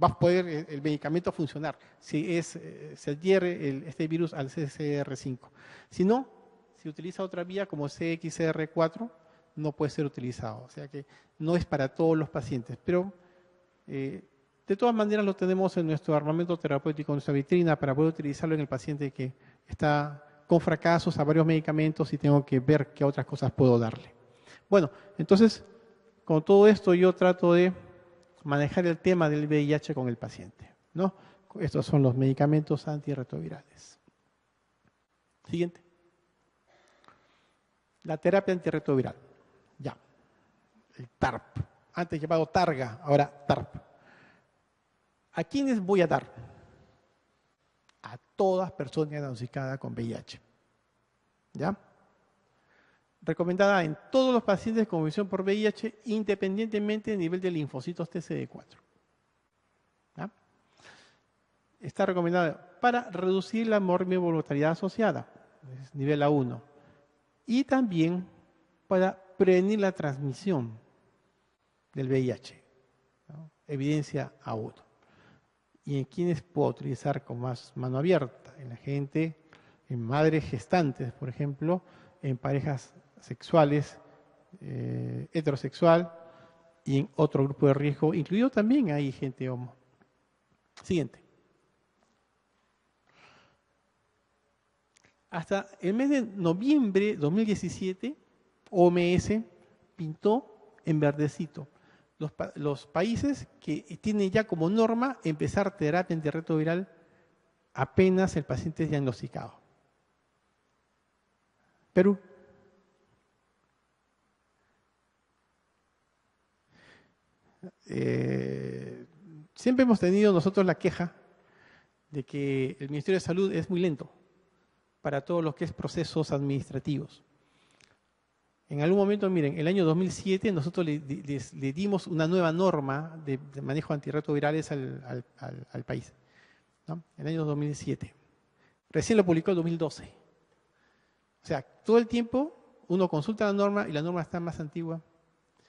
va a poder el medicamento funcionar, si se adhiere este virus al CCR5. Si no, si utiliza otra vía como CXCR4, no puede ser utilizado. O sea que no es para todos los pacientes, pero de todas maneras lo tenemos en nuestro armamento terapéutico, en nuestra vitrina, para poder utilizarlo en el paciente que está con fracasos a varios medicamentos y tengo que ver qué otras cosas puedo darle. Bueno, entonces, con todo esto yo trato de manejar el tema del VIH con el paciente, ¿no? Estos son los medicamentos antirretrovirales. Siguiente. La terapia antirretroviral. Ya. El TARP. Antes llamado Targa, ahora TARP. ¿A quiénes voy a dar? A todas personas diagnosticadas con VIH. ¿Ya? Recomendada en todos los pacientes con infección por VIH, independientemente del nivel de linfocitos TCD4. ¿Ya? Está recomendada para reducir la morbi-voluntariedad asociada, es nivel A1, y también para prevenir la transmisión. del VIH, ¿no? Evidencia A1. ¿Y en quiénes puedo utilizar con más mano abierta? En la gente, en madres gestantes, por ejemplo, en parejas sexuales, heterosexual, y en otro grupo de riesgo, incluido también hay gente homo. Siguiente. Hasta el mes de noviembre de 2017, OMS pintó en verdecito los países que tienen ya como norma empezar terapia antirretroviral apenas el paciente es diagnosticado. Perú. Siempre hemos tenido nosotros la queja de que el Ministerio de Salud es muy lento para todo lo que es procesos administrativos. En algún momento, miren, el año 2007 nosotros le dimos una nueva norma de manejo antirretrovirales al país, ¿no? En el año 2007. Recién lo publicó en 2012. O sea, todo el tiempo uno consulta la norma y la norma está más antigua,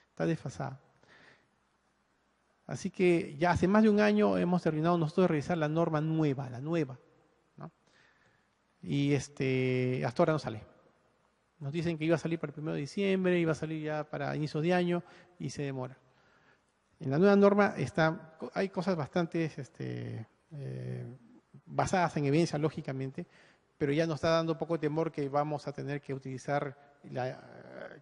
está desfasada. Así que ya hace más de un año hemos terminado nosotros de revisar la norma nueva, ¿no? Y hasta ahora no sale. Nos dicen que iba a salir para el 1 de diciembre, iba a salir ya para inicios de año y se demora. En la nueva norma hay cosas bastante basadas en evidencia, lógicamente, pero ya nos está dando un poco de temor que vamos a tener que utilizar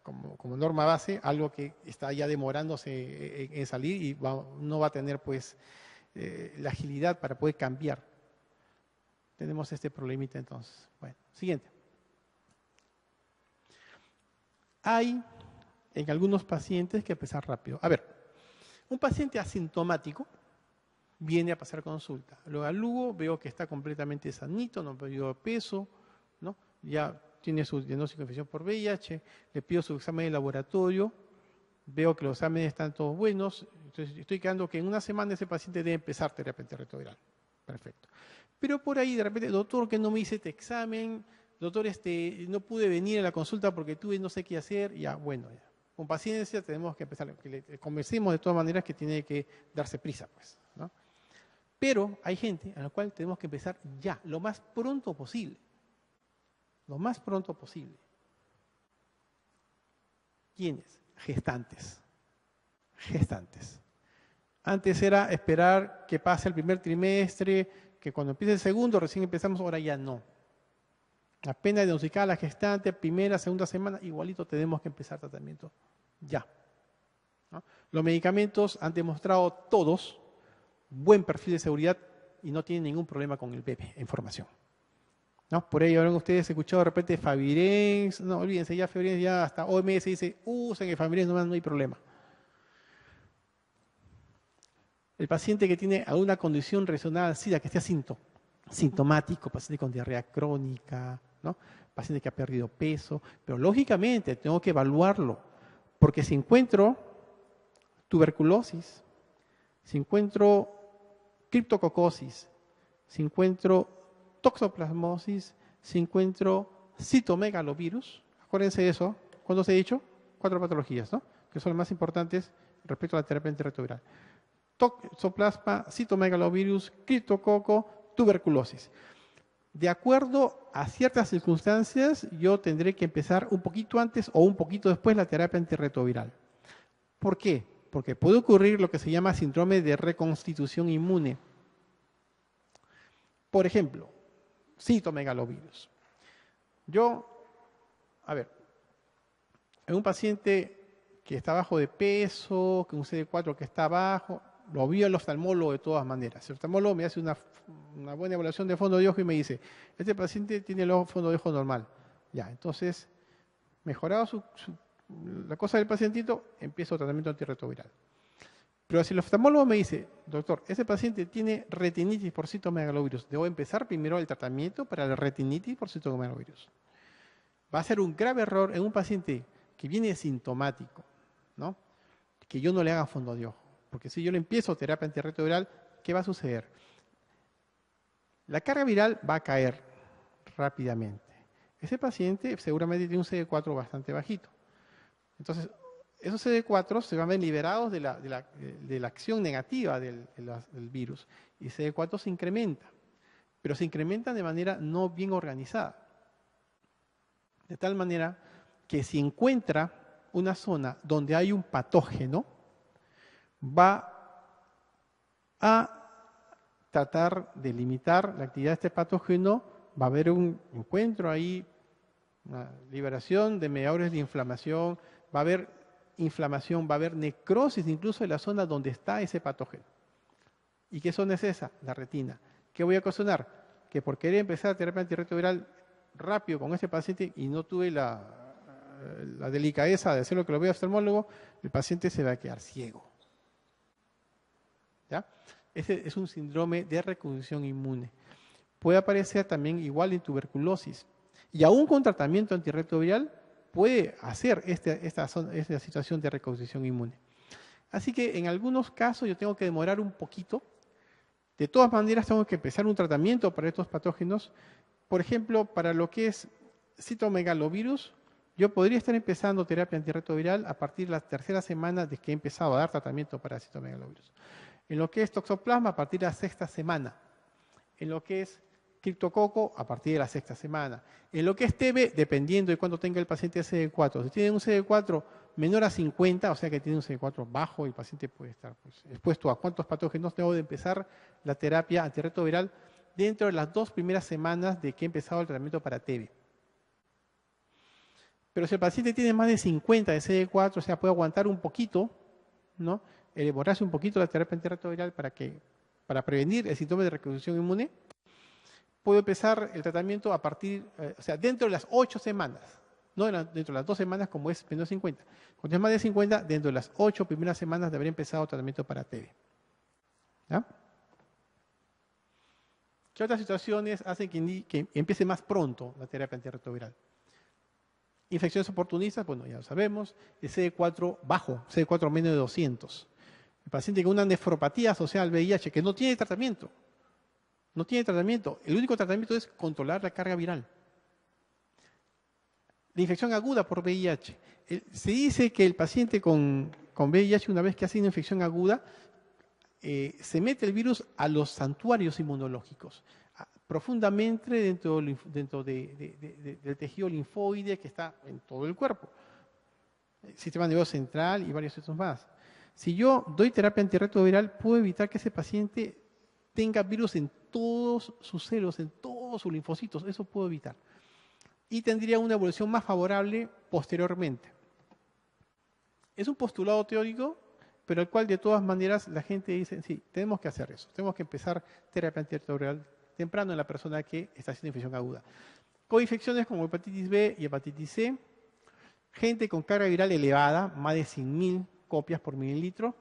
como norma base algo que está ya demorándose en salir y no va a tener pues la agilidad para poder cambiar. Tenemos este problemita entonces. Bueno, siguiente. Hay en algunos pacientes que empezar rápido. A ver, un paciente asintomático viene a pasar consulta. Lo evalúo, veo que está completamente sanito, no ha perdido peso, ¿no? Ya tiene su diagnóstico de infección por VIH, le pido su examen de laboratorio, veo que los exámenes están todos buenos, entonces estoy quedando que en una semana ese paciente debe empezar terapia antirretroviral. Perfecto. Pero por ahí de repente, doctor, que no me hice este examen, doctor, no pude venir a la consulta porque tuve no sé qué hacer, ya, bueno, ya. Con paciencia tenemos que empezar, que le convencemos de todas maneras que tiene que darse prisa, pues, ¿no? Pero hay gente a la cual tenemos que empezar ya, lo más pronto posible. Lo más pronto posible. ¿Quiénes? Gestantes. Gestantes. Antes era esperar que pase el primer trimestre, que cuando empiece el segundo recién empezamos, ahora ya no. Apenas diagnosticada la gestante, primera, segunda semana, igualito tenemos que empezar tratamiento ya, ¿no? Los medicamentos han demostrado todos buen perfil de seguridad y no tienen ningún problema con el bebé en formación, ¿no? Por ello habrán ustedes escuchado de repente Favirenz, no olvídense ya Favirenz, ya hasta OMS dice, usen el Favirenz, no hay problema. El paciente que tiene alguna condición relacionada al SIDA, que esté sintomático, paciente con diarrea crónica, ¿no? Paciente que ha perdido peso, pero lógicamente tengo que evaluarlo, porque si encuentro tuberculosis, si encuentro criptococosis, si encuentro toxoplasmosis, si encuentro citomegalovirus, acuérdense de eso, ¿cuándo os he dicho? 4 patologías, ¿no? Que son las más importantes respecto a la terapia antirretroviral. Toxoplasma, citomegalovirus, criptococo, tuberculosis. De acuerdo a ciertas circunstancias, yo tendré que empezar un poquito antes o un poquito después la terapia antirretroviral. ¿Por qué? Porque puede ocurrir lo que se llama síndrome de reconstitución inmune. Por ejemplo, citomegalovirus. En un paciente que está bajo de peso, que un CD4 que está bajo, lo vio el oftalmólogo de todas maneras. El oftalmólogo me hace una buena evaluación de fondo de ojo y me dice, este paciente tiene el fondo de ojo normal. Ya, entonces, mejorado la cosa del pacientito, empiezo tratamiento antirretroviral. Pero si el oftalmólogo me dice, doctor, ese paciente tiene retinitis por citomegalovirus, debo empezar primero el tratamiento para la retinitis por citomegalovirus. Va a ser un grave error en un paciente que viene sintomático, ¿no? Que yo no le haga fondo de ojo. Porque si yo le empiezo terapia antirretroviral, ¿qué va a suceder? La carga viral va a caer rápidamente. Ese paciente seguramente tiene un CD4 bastante bajito. Entonces, esos CD4 se van a ver liberados de la acción negativa del virus. Y CD4 se incrementa, pero se incrementa de manera no bien organizada. De tal manera que si encuentra una zona donde hay un patógeno, va a tratar de limitar la actividad de este patógeno, va a haber un encuentro ahí, una liberación de mediadores de inflamación, va a haber inflamación, va a haber necrosis incluso en la zona donde está ese patógeno. ¿Y qué zona es esa? La retina. ¿Qué voy a ocasionar? Que por querer empezar terapia antirretroviral rápido con ese paciente y no tuve la delicadeza de hacer lo que lo veo oftalmólogo, el paciente se va a quedar ciego. ¿Ya? Ese es un síndrome de recognición inmune. Puede aparecer también igual en tuberculosis. Y aún con tratamiento antirretroviral puede hacer esta situación de recognición inmune. Así que en algunos casos yo tengo que demorar un poquito. De todas maneras tengo que empezar un tratamiento para estos patógenos. Por ejemplo, para lo que es citomegalovirus, yo podría estar empezando terapia antirretroviral a partir de la tercera semana de que he empezado a dar tratamiento para citomegalovirus. En lo que es toxoplasma, a partir de la sexta semana. En lo que es criptococo, a partir de la sexta semana. En lo que es TB, dependiendo de cuánto tenga el paciente CD4. Si tiene un CD4 menor a 50, o sea que tiene un CD4 bajo, el paciente puede estar expuesto a cuántos patógenos. Tengo de empezar la terapia antirretroviral dentro de las 2 primeras semanas de que he empezado el tratamiento para TB. Pero si el paciente tiene más de 50 de CD4, o sea, puede aguantar un poquito, ¿no? Elaborarse un poquito la terapia antirretroviral para prevenir el síntoma de recognición inmune, puedo empezar el tratamiento a partir, o sea, dentro de las 8 semanas, no dentro de las 2 semanas como es menos 50. Cuando es más de 50, dentro de las 8 primeras semanas de haber empezado el tratamiento para TB. ¿Ya? ¿Qué otras situaciones hacen que empiece más pronto la terapia antirretroviral? Infecciones oportunistas, bueno, ya lo sabemos, el CD4 bajo, CD4 menos de 200. El paciente con una nefropatía asociada al VIH que no tiene tratamiento. No tiene tratamiento. El único tratamiento es controlar la carga viral. La infección aguda por VIH. Se dice que el paciente con VIH, una vez que ha sido infección aguda, se mete el virus a los santuarios inmunológicos, profundamente dentro del tejido linfoide que está en todo el cuerpo. El sistema nervioso central y varios otros más. Si yo doy terapia antirretroviral, puedo evitar que ese paciente tenga virus en todos sus células, en todos sus linfocitos. Eso puedo evitar. Y tendría una evolución más favorable posteriormente. Es un postulado teórico, pero el cual de todas maneras la gente dice, sí, tenemos que hacer eso. Tenemos que empezar terapia antirretroviral temprano en la persona que está haciendo infección aguda. Con infecciones como hepatitis B y hepatitis C, gente con carga viral elevada, más de 100.000 copias por mililitro,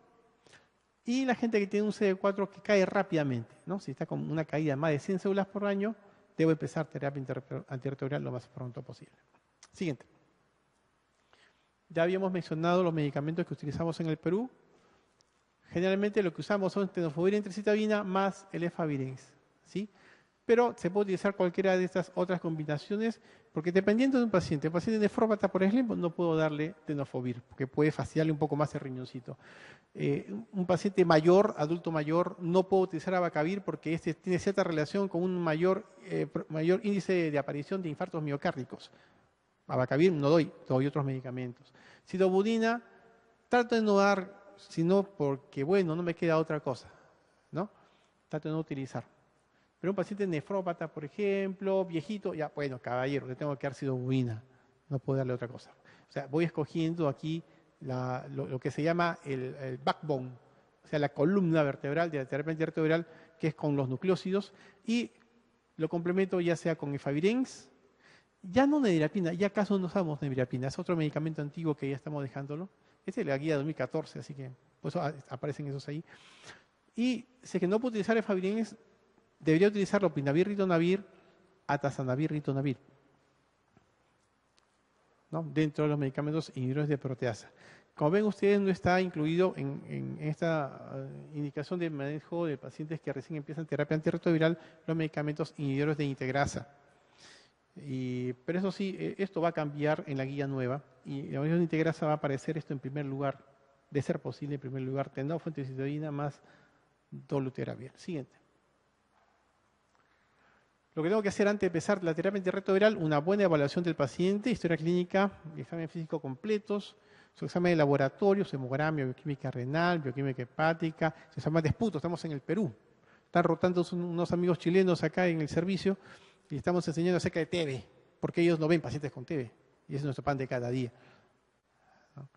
y la gente que tiene un CD4 que cae rápidamente, ¿no? Si está con una caída de más de 100 células por año, debo empezar terapia antirretroviral lo más pronto posible. Siguiente. Ya habíamos mencionado los medicamentos que utilizamos en el Perú. Generalmente lo que usamos son tenofovir entricitabina más el efavirenz, ¿sí? Pero se puede utilizar cualquiera de estas otras combinaciones, porque dependiendo de un paciente nefrópata, por ejemplo, no puedo darle tenofovir, porque puede fastidiarle un poco más el riñoncito. Un paciente mayor, adulto mayor, no puedo utilizar abacavir porque este tiene cierta relación con un mayor índice de aparición de infartos miocárdicos. Abacavir no doy otros medicamentos. Sidobudina, trato de no dar, sino porque, bueno, no me queda otra cosa, ¿no? Trato de no utilizar. Pero un paciente nefrópata, por ejemplo, viejito, ya, bueno, caballero, le tengo que dar sidobudina, no puedo darle otra cosa. O sea, voy escogiendo aquí lo que se llama el backbone, o sea, la columna vertebral de la terapia antirretroviral, que es con los nucleósidos, y lo complemento ya sea con efavirenz, ya no nevirapina, ya acaso no usamos nevirapina, es otro medicamento antiguo que ya estamos dejándolo. Esta es la guía 2014, así que por eso aparecen esos ahí. Y si es que no puedo utilizar efavirenz, debería utilizar lopinavir, ritonavir, atazanavir, ritonavir, ¿no? Dentro de los medicamentos inhibidores de proteasa. Como ven ustedes, no está incluido en esta indicación de manejo de pacientes que recién empiezan terapia antirretroviral los medicamentos inhibidores de integrasa. Pero eso sí, esto va a cambiar en la guía nueva y la evaluación de integrasa va a aparecer esto en primer lugar, de ser posible en primer lugar, tendado fuente de citadina más dolutegravir. Siguiente. Lo que tengo que hacer antes de empezar la terapia antirretroviral, una buena evaluación del paciente, historia clínica, examen físico completos, su examen de laboratorio, su hemograma, bioquímica renal, bioquímica hepática, su examen de esputo, estamos en el Perú. Están rotando unos amigos chilenos acá en el servicio y estamos enseñando acerca de TB, porque ellos no ven pacientes con TB, y ese es nuestro pan de cada día. ¿No?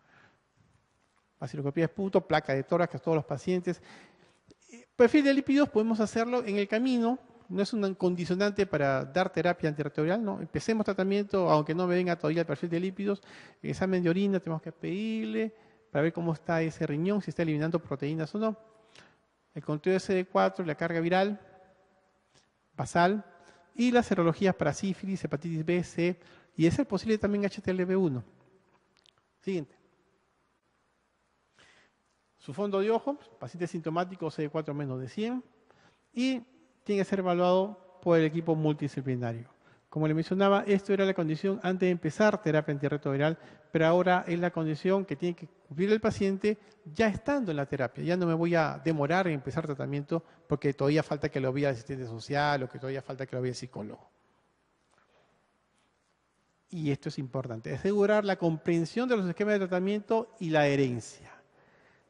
Vaciloscopía de esputo, placa de tórax a todos los pacientes. Perfil de lípidos podemos hacerlo en el camino. No es un condicionante para dar terapia antirretroviral, no. Empecemos tratamiento, aunque no me venga todavía el perfil de lípidos. El examen de orina tenemos que pedirle para ver cómo está ese riñón, si está eliminando proteínas o no. El conteo de CD4, la carga viral, basal, y las serologías para sífilis, hepatitis B, C, y de ser posible también HTLV1. Siguiente. Su fondo de ojo, paciente sintomático CD4 menos de 100, y tiene que ser evaluado por el equipo multidisciplinario. Como le mencionaba, esto era la condición antes de empezar terapia antirretroviral, pero ahora es la condición que tiene que cumplir el paciente ya estando en la terapia. Ya no me voy a demorar en empezar tratamiento porque todavía falta que lo vea el asistente social o que todavía falta que lo vea el psicólogo. Y esto es importante, asegurar la comprensión de los esquemas de tratamiento y la herencia.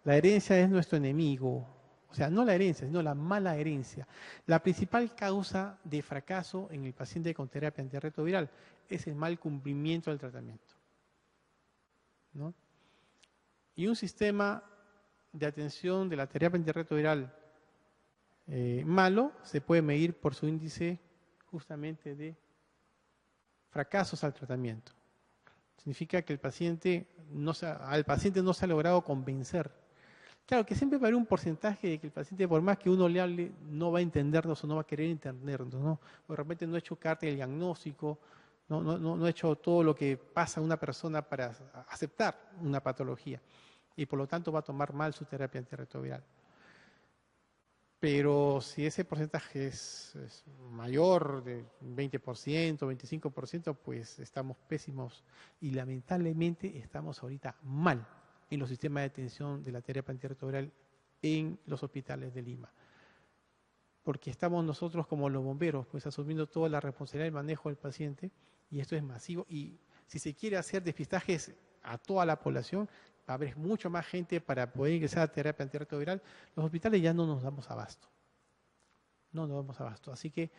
La herencia es nuestro enemigo. O sea, no la herencia, sino la mala herencia. La principal causa de fracaso en el paciente con terapia antirretroviral es el mal cumplimiento del tratamiento, ¿no? Y un sistema de atención de la terapia antirretroviral malo se puede medir por su índice justamente de fracasos al tratamiento. Significa que al paciente no se ha logrado convencer. Claro, que siempre va a haber un porcentaje de que el paciente, por más que uno le hable, no va a entendernos o no va a querer entendernos, ¿no? O de repente no ha hecho carta de diagnóstico, no ha hecho todo lo que pasa a una persona para aceptar una patología. Y por lo tanto va a tomar mal su terapia antirretroviral. Pero si ese porcentaje es mayor de 20%, 25%, pues estamos pésimos y lamentablemente estamos ahorita mal en los sistemas de atención de la terapia antirretroviral en los hospitales de Lima. Porque estamos nosotros como los bomberos, pues asumiendo toda la responsabilidad del manejo del paciente, y esto es masivo, y si se quiere hacer despistajes a toda la población, va a haber mucho más gente para poder ingresar a terapia antirretroviral. Los hospitales ya no nos damos abasto. No nos damos abasto. Así que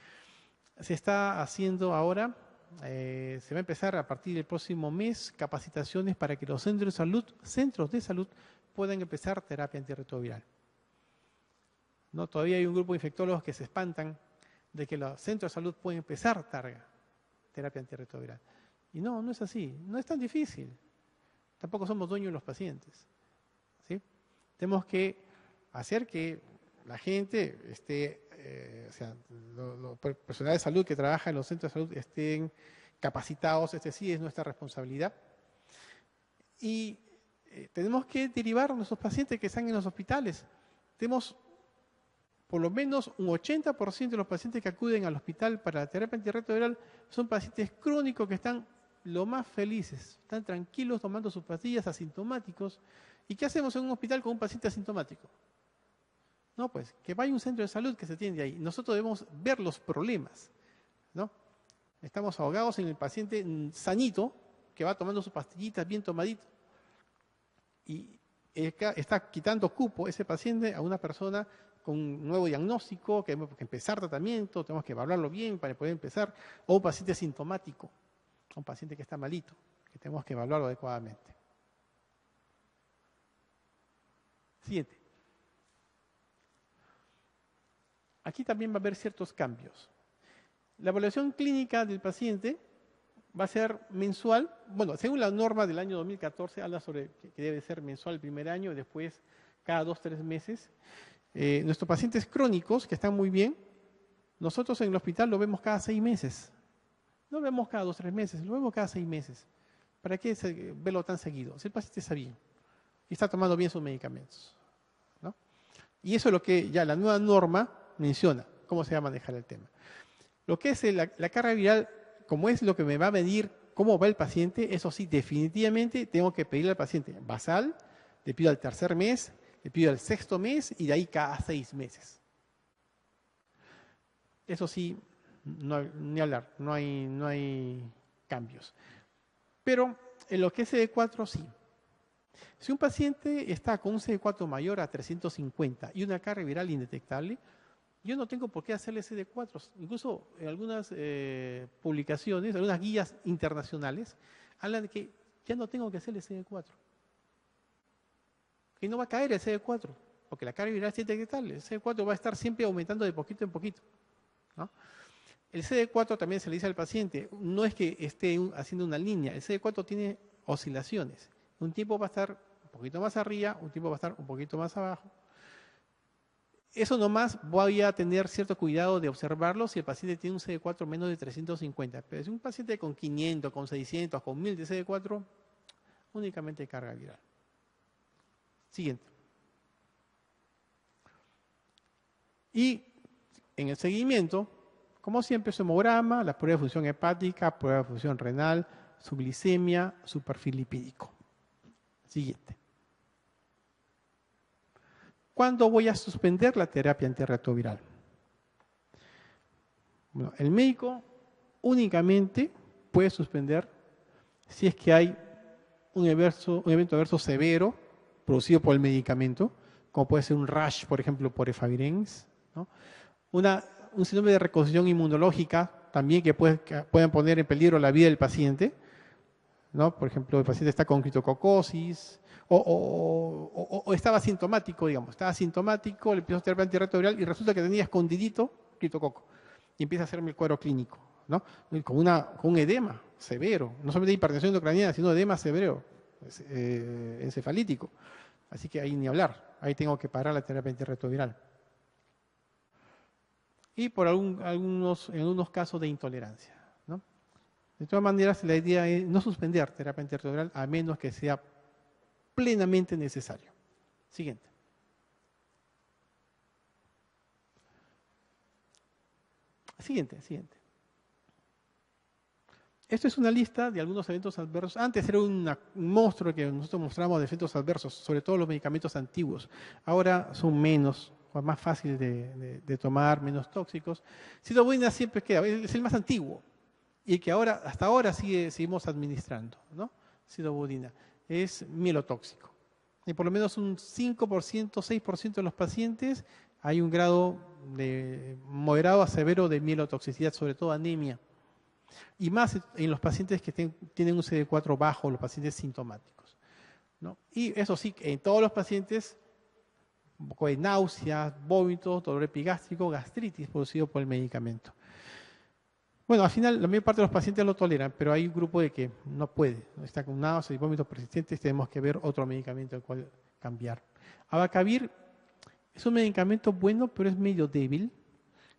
se está haciendo ahora. Se va a empezar a partir del próximo mes capacitaciones para que los centros de salud puedan empezar terapia antirretroviral. ¿No? Todavía hay un grupo de infectólogos que se espantan de que los centros de salud pueden empezar terapia antirretroviral. Y no es así, no es tan difícil. Tampoco somos dueños de los pacientes, ¿sí? Tenemos que hacer que la gente esté, los personal de salud que trabaja en los centros de salud estén capacitados, sí es nuestra responsabilidad. Y tenemos que derivar a nuestros pacientes que están en los hospitales. Tenemos por lo menos un 80% de los pacientes que acuden al hospital para la terapia antirretroviral son pacientes crónicos que están lo más felices, están tranquilos tomando sus pastillas, asintomáticos. ¿Y qué hacemos en un hospital con un paciente asintomático? No, pues, que vaya a un centro de salud que se atiende ahí. Nosotros debemos ver los problemas, ¿no? Estamos ahogados en el paciente sanito, que va tomando sus pastillitas bien tomadito. Y está quitando cupo ese paciente a una persona con un nuevo diagnóstico, que tenemos que empezar tratamiento, tenemos que evaluarlo bien para poder empezar, o un paciente sintomático, un paciente que está malito, que tenemos que evaluarlo adecuadamente. Siguiente. Aquí también va a haber ciertos cambios. La evaluación clínica del paciente va a ser mensual. Bueno, según la norma del año 2014, habla sobre que debe ser mensual el primer año y después cada 2-3 meses. Nuestros pacientes crónicos, que están muy bien, nosotros en el hospital lo vemos cada 6 meses. No lo vemos cada 2-3 meses, lo vemos cada 6 meses. ¿Para qué verlo tan seguido? Si el paciente está bien y está tomando bien sus medicamentos, ¿no? Y eso es lo que ya la nueva norma menciona, cómo se va a manejar el tema. Lo que es la carga viral como es lo que me va a medir cómo va el paciente, eso sí, definitivamente tengo que pedirle al paciente basal, le pido al tercer mes, le pido al sexto mes y de ahí cada 6 meses. Eso sí, ni hablar, no hay cambios. Pero en lo que es CD4 sí. Si un paciente está con un CD4 mayor a 350 y una carga viral indetectable, yo no tengo por qué hacerle CD4. Incluso en algunas publicaciones, algunas guías internacionales, hablan de que ya no tengo que hacerle CD4. Que no va a caer el CD4, porque la carga viral es indetectable. El CD4 va a estar siempre aumentando de poquito en poquito, ¿no? El CD4 también se le dice al paciente, no es que esté haciendo una línea, el CD4 tiene oscilaciones. Un tiempo va a estar un poquito más arriba, un tiempo va a estar un poquito más abajo. Eso nomás voy a tener cierto cuidado de observarlo si el paciente tiene un CD4 menos de 350. Pero si un paciente con 500, con 600, con 1000 de CD4, únicamente carga viral. Siguiente. Y en el seguimiento, como siempre, su hemograma, la prueba de función hepática, prueba de función renal, su glicemia, su perfil lipídico. Siguiente. ¿Cuándo voy a suspender la terapia antirretroviral? Bueno, el médico únicamente puede suspender si es que hay un evento adverso severo producido por el medicamento, como puede ser un rash, por ejemplo, por efavirenz, ¿no? Un síndrome de reconstitución inmunológica también que pueden poner en peligro la vida del paciente, ¿no? Por ejemplo, el paciente está con criptococosis o estaba asintomático, digamos. Estaba asintomático, le empezó a terapia antirretroviral y resulta que tenía escondidito criptococo. Y empieza a hacerme el cuadro clínico, ¿no? Con un edema severo. No solamente hipertensión endocrinal, sino edema severo, encefalítico. Así que ahí ni hablar. Ahí tengo que parar la terapia antirretroviral. Y por en algunos casos de intolerancia, ¿no? De todas maneras, la idea es no suspender terapia antirretroviral a menos que sea plenamente necesario. Siguiente. Siguiente. Esto es una lista de algunos eventos adversos. Antes era un monstruo que nosotros mostramos de efectos adversos, sobre todo los medicamentos antiguos. Ahora son menos, más fáciles de tomar, menos tóxicos. Sidobudina siempre queda, es el más antiguo y el que hasta ahora seguimos administrando, ¿no? Sidobudina es mielotóxico. Y por lo menos un 5%, 6% de los pacientes hay un grado de moderado a severo de mielotoxicidad, sobre todo anemia. Y más en los pacientes que tienen un CD4 bajo, los pacientes sintomáticos, ¿no? Y eso sí, en todos los pacientes, un poco de náuseas, vómitos, dolor epigástrico, gastritis producido por el medicamento. Bueno, al final la mayor parte de los pacientes lo toleran, pero hay un grupo de que no puede, está con náuseas y vómitos persistentes, tenemos que ver otro medicamento al cual cambiar. Abacavir es un medicamento bueno, pero es medio débil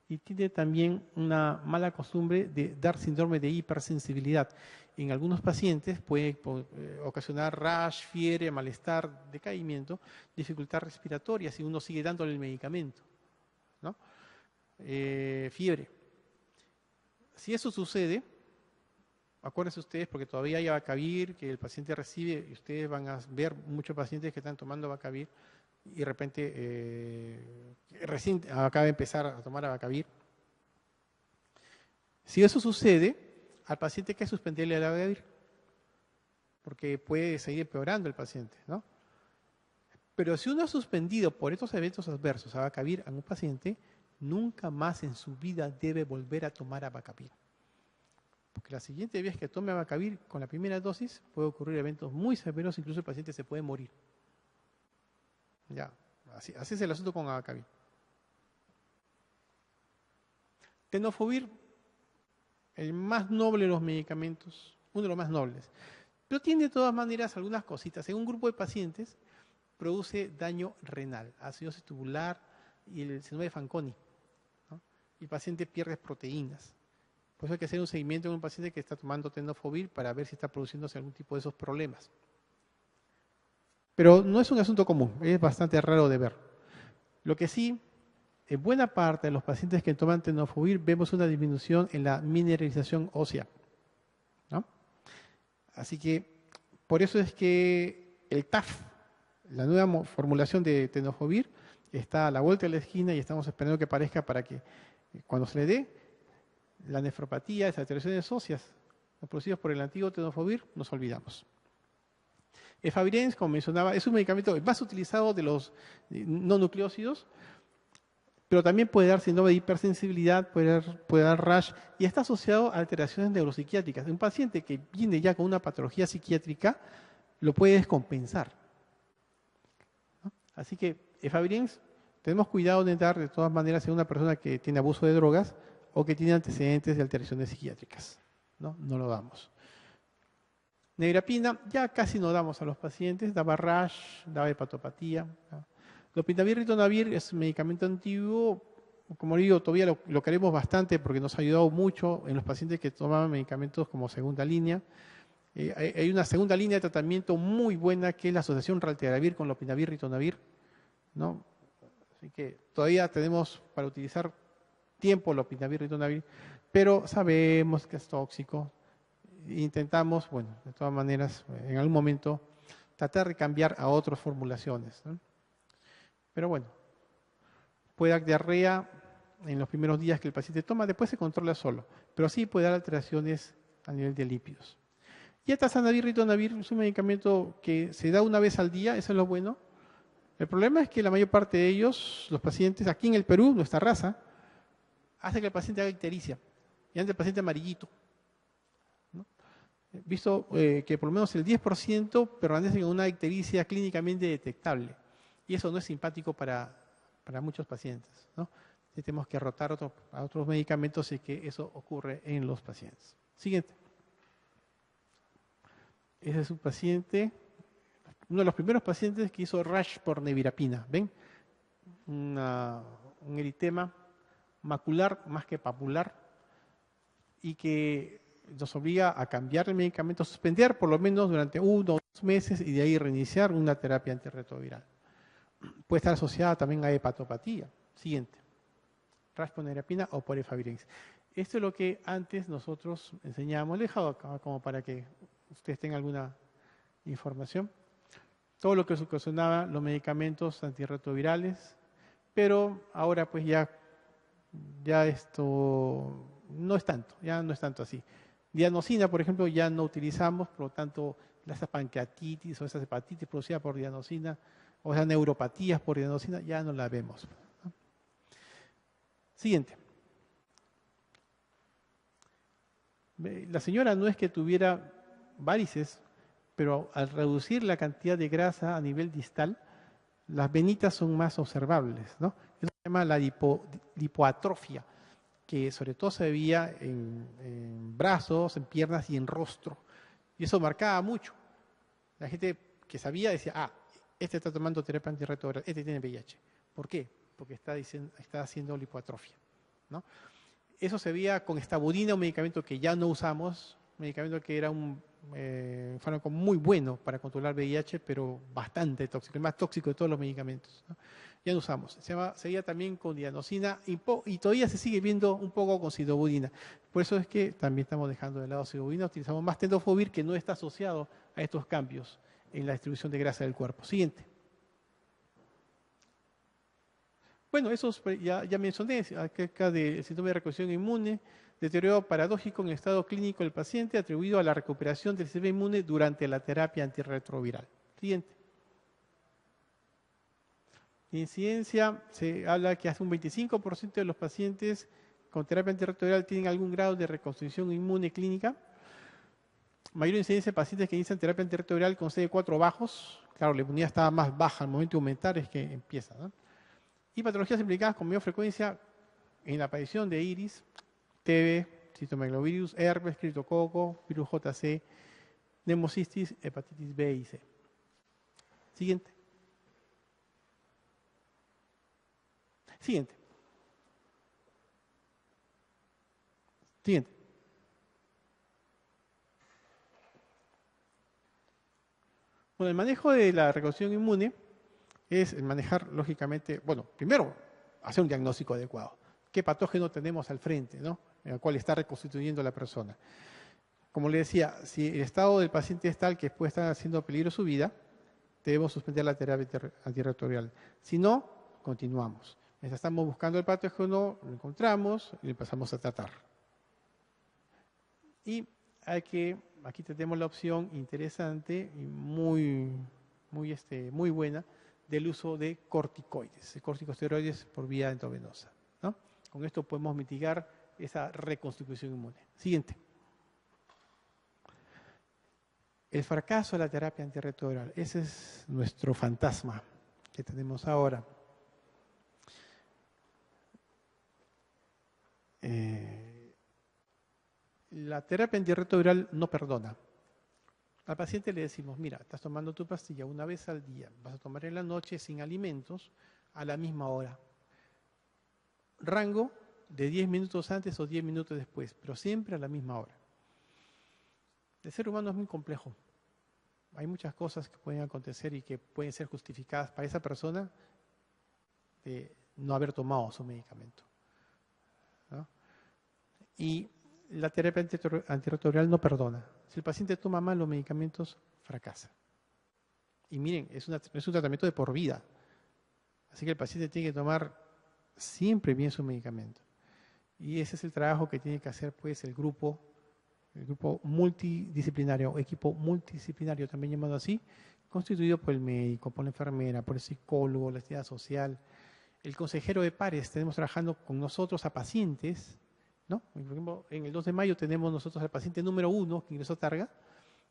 y tiene también una mala costumbre de dar síndrome de hipersensibilidad. En algunos pacientes puede ocasionar rash, fiebre, malestar, decaimiento, dificultad respiratoria si uno sigue dándole el medicamento, ¿no? Fiebre. Si eso sucede, acuérdense ustedes, porque todavía hay Abacavir que el paciente recibe, y ustedes van a ver muchos pacientes que están tomando Abacavir y de repente recién acaba de empezar a tomar Abacavir. Si eso sucede, al paciente hay que suspenderle el Abacavir, porque puede seguir empeorando el paciente, ¿no? Pero si uno ha suspendido por estos eventos adversos Abacavir a un paciente, nunca más en su vida debe volver a tomar Abacavir. Porque la siguiente vez que tome Abacavir con la primera dosis puede ocurrir eventos muy severos, incluso el paciente se puede morir. Ya, así es el asunto con Abacavir. Tenofovir, el más noble de los medicamentos, uno de los más nobles. Pero tiene de todas maneras algunas cositas. En un grupo de pacientes produce daño renal, acidosis tubular y el síndrome de Fanconi, ¿no? Y el paciente pierde proteínas. Por eso hay que hacer un seguimiento en un paciente que está tomando tenofovir para ver si está produciéndose algún tipo de esos problemas. Pero no es un asunto común, es bastante raro de ver. Lo que sí, en buena parte de los pacientes que toman tenofovir vemos una disminución en la mineralización ósea. Así que por eso es que el TAF, la nueva formulación de tenofovir, está a la vuelta de la esquina y estamos esperando que aparezca para que cuando se le dé la nefropatía, esas alteraciones óseas producidas por el antiguo tenofovir, nos olvidamos. Efavirenz, como mencionaba, es un medicamento más utilizado de los no nucleócidos, pero también puede dar síndrome de hipersensibilidad, puede dar rash, y está asociado a alteraciones neuropsiquiátricas. Un paciente que viene ya con una patología psiquiátrica lo puede descompensar, ¿no? Así que Efavirenz, tenemos cuidado de dar de todas maneras en una persona que tiene abuso de drogas o que tiene antecedentes de alteraciones psiquiátricas. No lo damos. Nevirapina ya casi no damos a los pacientes, daba rash, daba hepatopatía, ¿no? Lopinavir, ritonavir es un medicamento antiguo, como digo, todavía lo queremos bastante porque nos ha ayudado mucho en los pacientes que tomaban medicamentos como segunda línea. Hay una segunda línea de tratamiento muy buena que es la asociación raltegravir con lopinavir, ritonavir, ¿no? Así que todavía tenemos para utilizar tiempo lopinavir, ritonavir, pero sabemos que es tóxico. Intentamos, bueno, de todas maneras, en algún momento, tratar de cambiar a otras formulaciones, ¿no? Pero bueno, puede dar diarrea en los primeros días que el paciente toma, después se controla solo, pero sí puede dar alteraciones a nivel de lípidos. Y atazanavir, ritonavir es un medicamento que se da una vez al día, eso es lo bueno. El problema es que la mayor parte de ellos, los pacientes, aquí en el Perú, nuestra raza, hace que el paciente haga ictericia y ande el paciente amarillito, ¿no? Visto que por lo menos el 10% permanece con una ictericia clínicamente detectable. Y eso no es simpático para muchos pacientes, ¿no? Tenemos que rotar a otros medicamentos y que eso ocurre en los pacientes. Siguiente. Ese es un paciente, uno de los primeros pacientes que hizo rash por nevirapina. ¿Ven? Un eritema macular más que papular y que nos obliga a cambiar el medicamento, suspender por lo menos durante 1 o 2 meses y de ahí reiniciar una terapia antirretroviral. Puede estar asociada también a hepatopatía. Siguiente. Rash por nevirapina o por efavirenz. Esto es lo que antes nosotros enseñábamos. Lo he dejado acá como para que ustedes tengan alguna información. Todo lo que ocasionaba los medicamentos antirretrovirales, pero ahora pues ya esto no es tanto, ya no es tanto así. Dianosina, por ejemplo, ya no utilizamos, por lo tanto, esas pancreatitis o esas hepatitis producidas por dianosina, o esas neuropatías por dianosina, ya no la vemos, ¿no? Siguiente. La señora no es que tuviera varices, pero al reducir la cantidad de grasa a nivel distal, las venitas son más observables, ¿no? Eso se llama la lipoatrofia, que sobre todo se veía en brazos, en piernas y en rostro. Y eso marcaba mucho. La gente que sabía decía, este está tomando terapia antirretroviral, este tiene VIH. ¿Por qué? Porque está haciendo lipoatrofia, ¿no? Eso se veía con estabudina, un medicamento que ya no usamos, un medicamento que era un fármaco muy bueno para controlar VIH, pero bastante tóxico, el más tóxico de todos los medicamentos, ¿no? Ya no usamos. Se veía también con dianosina y todavía se sigue viendo un poco con sidobudina. Por eso es que también estamos dejando de lado sidobudina, utilizamos más tenofovir, que no está asociado a estos cambios en la distribución de grasa del cuerpo. Siguiente. Bueno, esos ya mencioné, acerca del síndrome de reacción inmune, deterioro paradójico en el estado clínico del paciente atribuido a la recuperación del sistema inmune durante la terapia antirretroviral. Siguiente. La incidencia, se habla que hasta un 25% de los pacientes con terapia antirretroviral tienen algún grado de reconstrucción inmune clínica. Mayor incidencia de pacientes que inician terapia antirretroviral con CD4 bajos. Claro, la inmunidad estaba más baja al momento de aumentar, es que empieza, ¿no? Y patologías implicadas con mayor frecuencia en la aparición de iris, TB, citomegalovirus, herpes, criptococo, virus JC, neumocistis, hepatitis B y C. Siguiente. Siguiente. Siguiente. Bueno, el manejo de la reconstrucción inmune es el manejar, lógicamente, bueno, primero, hacer un diagnóstico adecuado. ¿Qué patógeno tenemos al frente, ¿no? En el cual está reconstituyendo la persona? Como le decía, si el estado del paciente es tal que puede estar haciendo peligro su vida, debemos suspender la terapia antirretroviral. Si no, continuamos. Mientras estamos buscando el patógeno, lo encontramos y lo empezamos a tratar. Y aquí tenemos la opción interesante y muy buena del uso de corticoides, corticosteroides por vía endovenosa, ¿no? Con esto podemos mitigar esa reconstitución inmune. Siguiente. El fracaso de la terapia antirretroviral, ese es nuestro fantasma que tenemos ahora. La terapia antirretroviral no perdona. Al paciente le decimos, mira, estás tomando tu pastilla una vez al día, vas a tomar en la noche sin alimentos a la misma hora. Rango de 10 minutos antes o 10 minutos después, pero siempre a la misma hora. El ser humano es muy complejo. Hay muchas cosas que pueden acontecer y que pueden ser justificadas para esa persona de no haber tomado su medicamento, ¿no? Y la terapia antirretroviral no perdona. Si el paciente toma mal los medicamentos, fracasa. Y miren, es un tratamiento de por vida. Así que el paciente tiene que tomar siempre bien su medicamento. Y ese es el trabajo que tiene que hacer pues el grupo multidisciplinario, equipo multidisciplinario también llamado así, constituido por el médico, por la enfermera, por el psicólogo, la entidad social, el consejero de pares. Tenemos trabajando con nosotros a pacientes, ¿no? Por ejemplo, en el 2 de mayo tenemos nosotros al paciente número 1 que ingresó a Targa.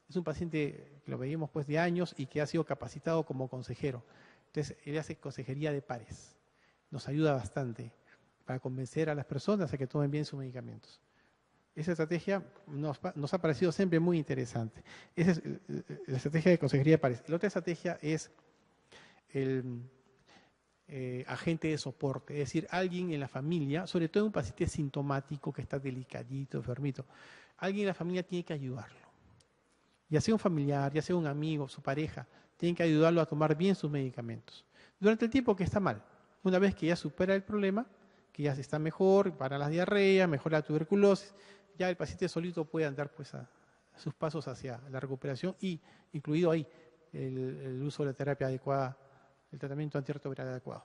Es un paciente que lo veíamos pues de años y que ha sido capacitado como consejero. Entonces, él hace consejería de pares. Nos ayuda bastante para convencer a las personas a que tomen bien sus medicamentos. Esa estrategia nos ha parecido siempre muy interesante. Esa es la estrategia de consejería de pares. La otra estrategia es el agente de soporte, es decir, alguien en la familia, sobre todo un paciente sintomático que está delicadito, enfermito, alguien en la familia tiene que ayudarlo. Ya sea un familiar, ya sea un amigo, su pareja, tienen que ayudarlo a tomar bien sus medicamentos. Durante el tiempo que está mal, una vez que ya supera el problema, que ya se está mejor, para la diarrea, mejora la tuberculosis, ya el paciente solito puede andar pues a sus pasos hacia la recuperación y incluido ahí el uso de la terapia adecuada, el tratamiento antirretroviral adecuado.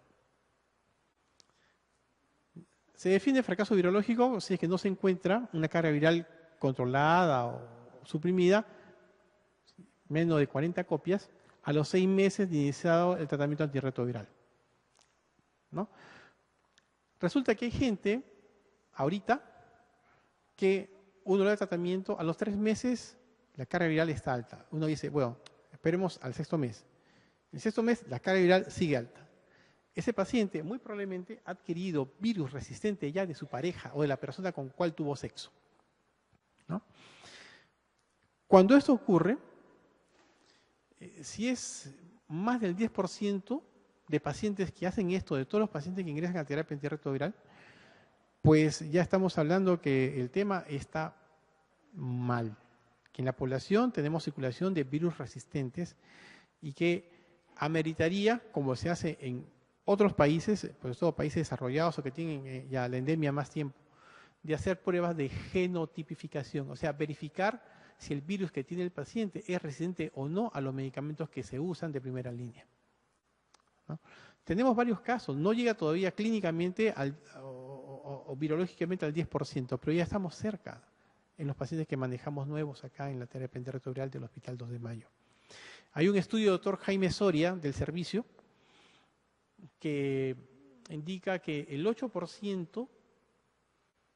Se define fracaso virológico si es que no se encuentra una carga viral controlada o suprimida, menos de 40 copias, a los 6 meses de iniciado el tratamiento antirretroviral, ¿no? Resulta que hay gente, ahorita, que uno le da tratamiento, a los 3 meses la carga viral está alta. Uno dice, bueno, esperemos al 6º mes. En el 6º mes la carga viral sigue alta. Ese paciente muy probablemente ha adquirido virus resistente ya de su pareja o de la persona con cual tuvo sexo, ¿no? Cuando esto ocurre, si es más del 10% de pacientes que hacen esto, de todos los pacientes que ingresan a terapia antirretroviral, pues ya estamos hablando que el tema está mal, que en la población tenemos circulación de virus resistentes y que ameritaría, como se hace en otros países, pues todos países desarrollados o que tienen ya la endemia más tiempo, de hacer pruebas de genotipificación, o sea, verificar si el virus que tiene el paciente es resistente o no a los medicamentos que se usan de primera línea, ¿no? Tenemos varios casos, no llega todavía clínicamente o virológicamente al 10%, pero ya estamos cerca en los pacientes que manejamos nuevos acá en la terapia antirretroviral del Hospital 2 de Mayo. Hay un estudio del doctor Jaime Soria del servicio que indica que el 8%,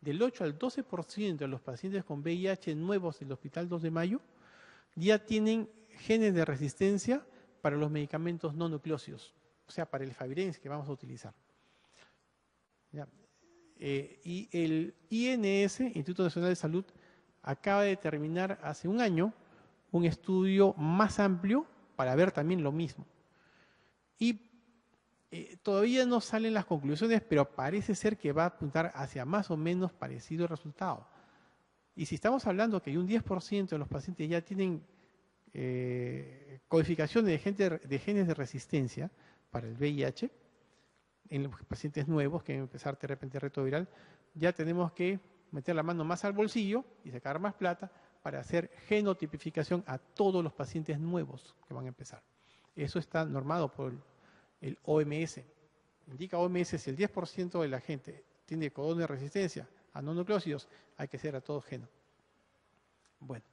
del 8 al 12% de los pacientes con VIH nuevos del Hospital 2 de Mayo ya tienen genes de resistencia para los medicamentos no nucleósidos, o sea, para el Favirenz que vamos a utilizar. ¿Ya? Y el INS, Instituto Nacional de Salud, acaba de terminar hace un año un estudio más amplio para ver también lo mismo. Y todavía no salen las conclusiones, pero parece ser que va a apuntar hacia más o menos parecido el resultado. Y si estamos hablando que hay un 10% de los pacientes ya tienen codificación de genes de resistencia para el VIH, en los pacientes nuevos que empezar terapia antirretroviral, ya tenemos que meter la mano más al bolsillo y sacar más plata para hacer genotipificación a todos los pacientes nuevos que van a empezar. Eso está normado por el OMS. Indica OMS, si el 10% de la gente tiene codón de resistencia a no nucleócidos, hay que hacer a todos geno. Bueno.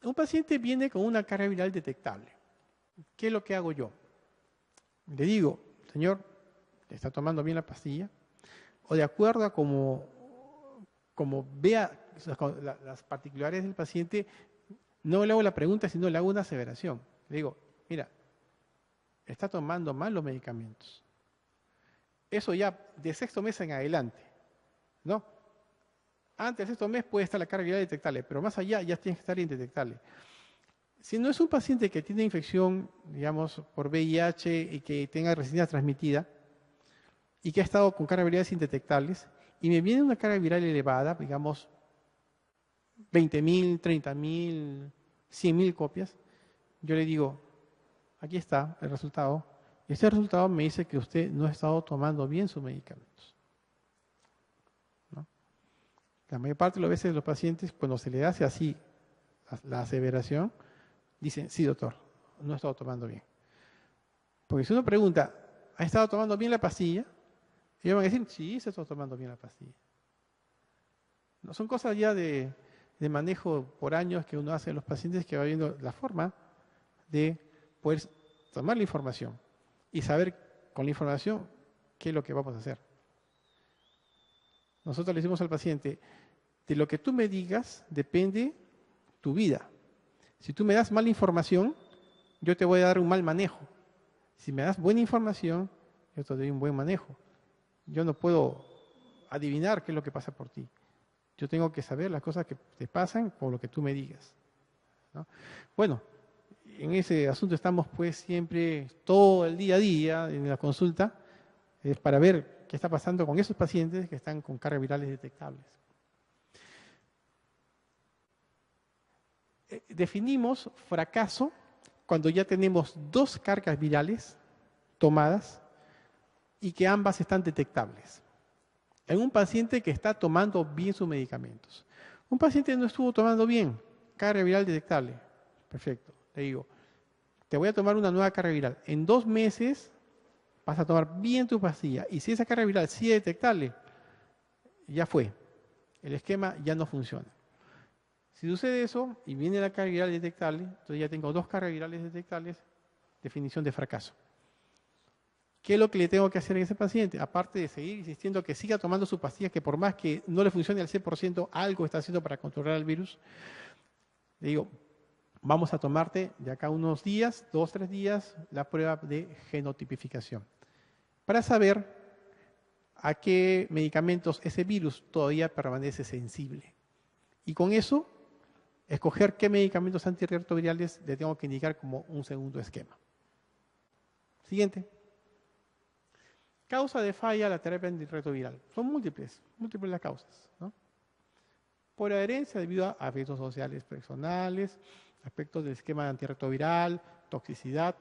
Un paciente viene con una carga viral detectable. ¿Qué es lo que hago yo? Le digo, señor, ¿está tomando bien la pastilla? O de acuerdo a como vea las particularidades del paciente, no le hago la pregunta, sino le hago una aseveración. Le digo, mira, está tomando mal los medicamentos. Eso ya de sexto mes en adelante, ¿no? Antes del sexto mes puede estar la carga viral detectable, pero más allá ya tiene que estar indetectable. Si no es un paciente que tiene infección, digamos, por VIH y que tenga resistencia transmitida y que ha estado con cargas virales indetectables, y me viene una carga viral elevada, digamos, 20.000, 30.000, 100.000 copias, yo le digo, aquí está el resultado. Y ese resultado me dice que usted no ha estado tomando bien sus medicamentos, ¿no? La mayor parte de las veces los pacientes, cuando se le hace así la aseveración, dicen, sí, doctor, no he estado tomando bien. Porque si uno pregunta, ¿ha estado tomando bien la pastilla? Ellos van a decir, sí, se está tomando bien la pastilla. No, son cosas ya de manejo por años que uno hace en los pacientes, que va viendo la forma de poder tomar la información y saber con la información qué es lo que vamos a hacer. Nosotros le decimos al paciente, de lo que tú me digas depende tu vida. Si tú me das mala información, yo te voy a dar un mal manejo. Si me das buena información, yo te doy un buen manejo. Yo no puedo adivinar qué es lo que pasa por ti. Yo tengo que saber las cosas que te pasan por lo que tú me digas, ¿no? Bueno, en ese asunto estamos pues siempre, todo el día a día, en la consulta, para ver qué está pasando con esos pacientes que están con cargas virales detectables. Definimos fracaso cuando ya tenemos 2 cargas virales tomadas y que ambas están detectables. En un paciente que está tomando bien sus medicamentos. Un paciente no estuvo tomando bien, carga viral detectable. Perfecto. Le digo, te voy a tomar una nueva carga viral. En 2 meses vas a tomar bien tu pastilla. Y si esa carga viral sigue detectable, ya fue. El esquema ya no funciona. Si sucede eso y viene la carga viral detectable, entonces ya tengo 2 cargas virales detectables, definición de fracaso. ¿Qué es lo que le tengo que hacer a ese paciente? Aparte de seguir insistiendo que siga tomando su pastilla, que por más que no le funcione al 100%, algo está haciendo para controlar el virus, le digo, vamos a tomarte de acá unos días, 2 o 3 días, la prueba de genotipificación, para saber a qué medicamentos ese virus todavía permanece sensible. Y con eso, escoger qué medicamentos antirretrovirales le tengo que indicar como un segundo esquema. Siguiente. Causa de falla a la terapia antirretroviral. Son múltiples las causas, ¿no? Por adherencia debido a aspectos sociales personales, aspectos del esquema antirretroviral, toxicidad,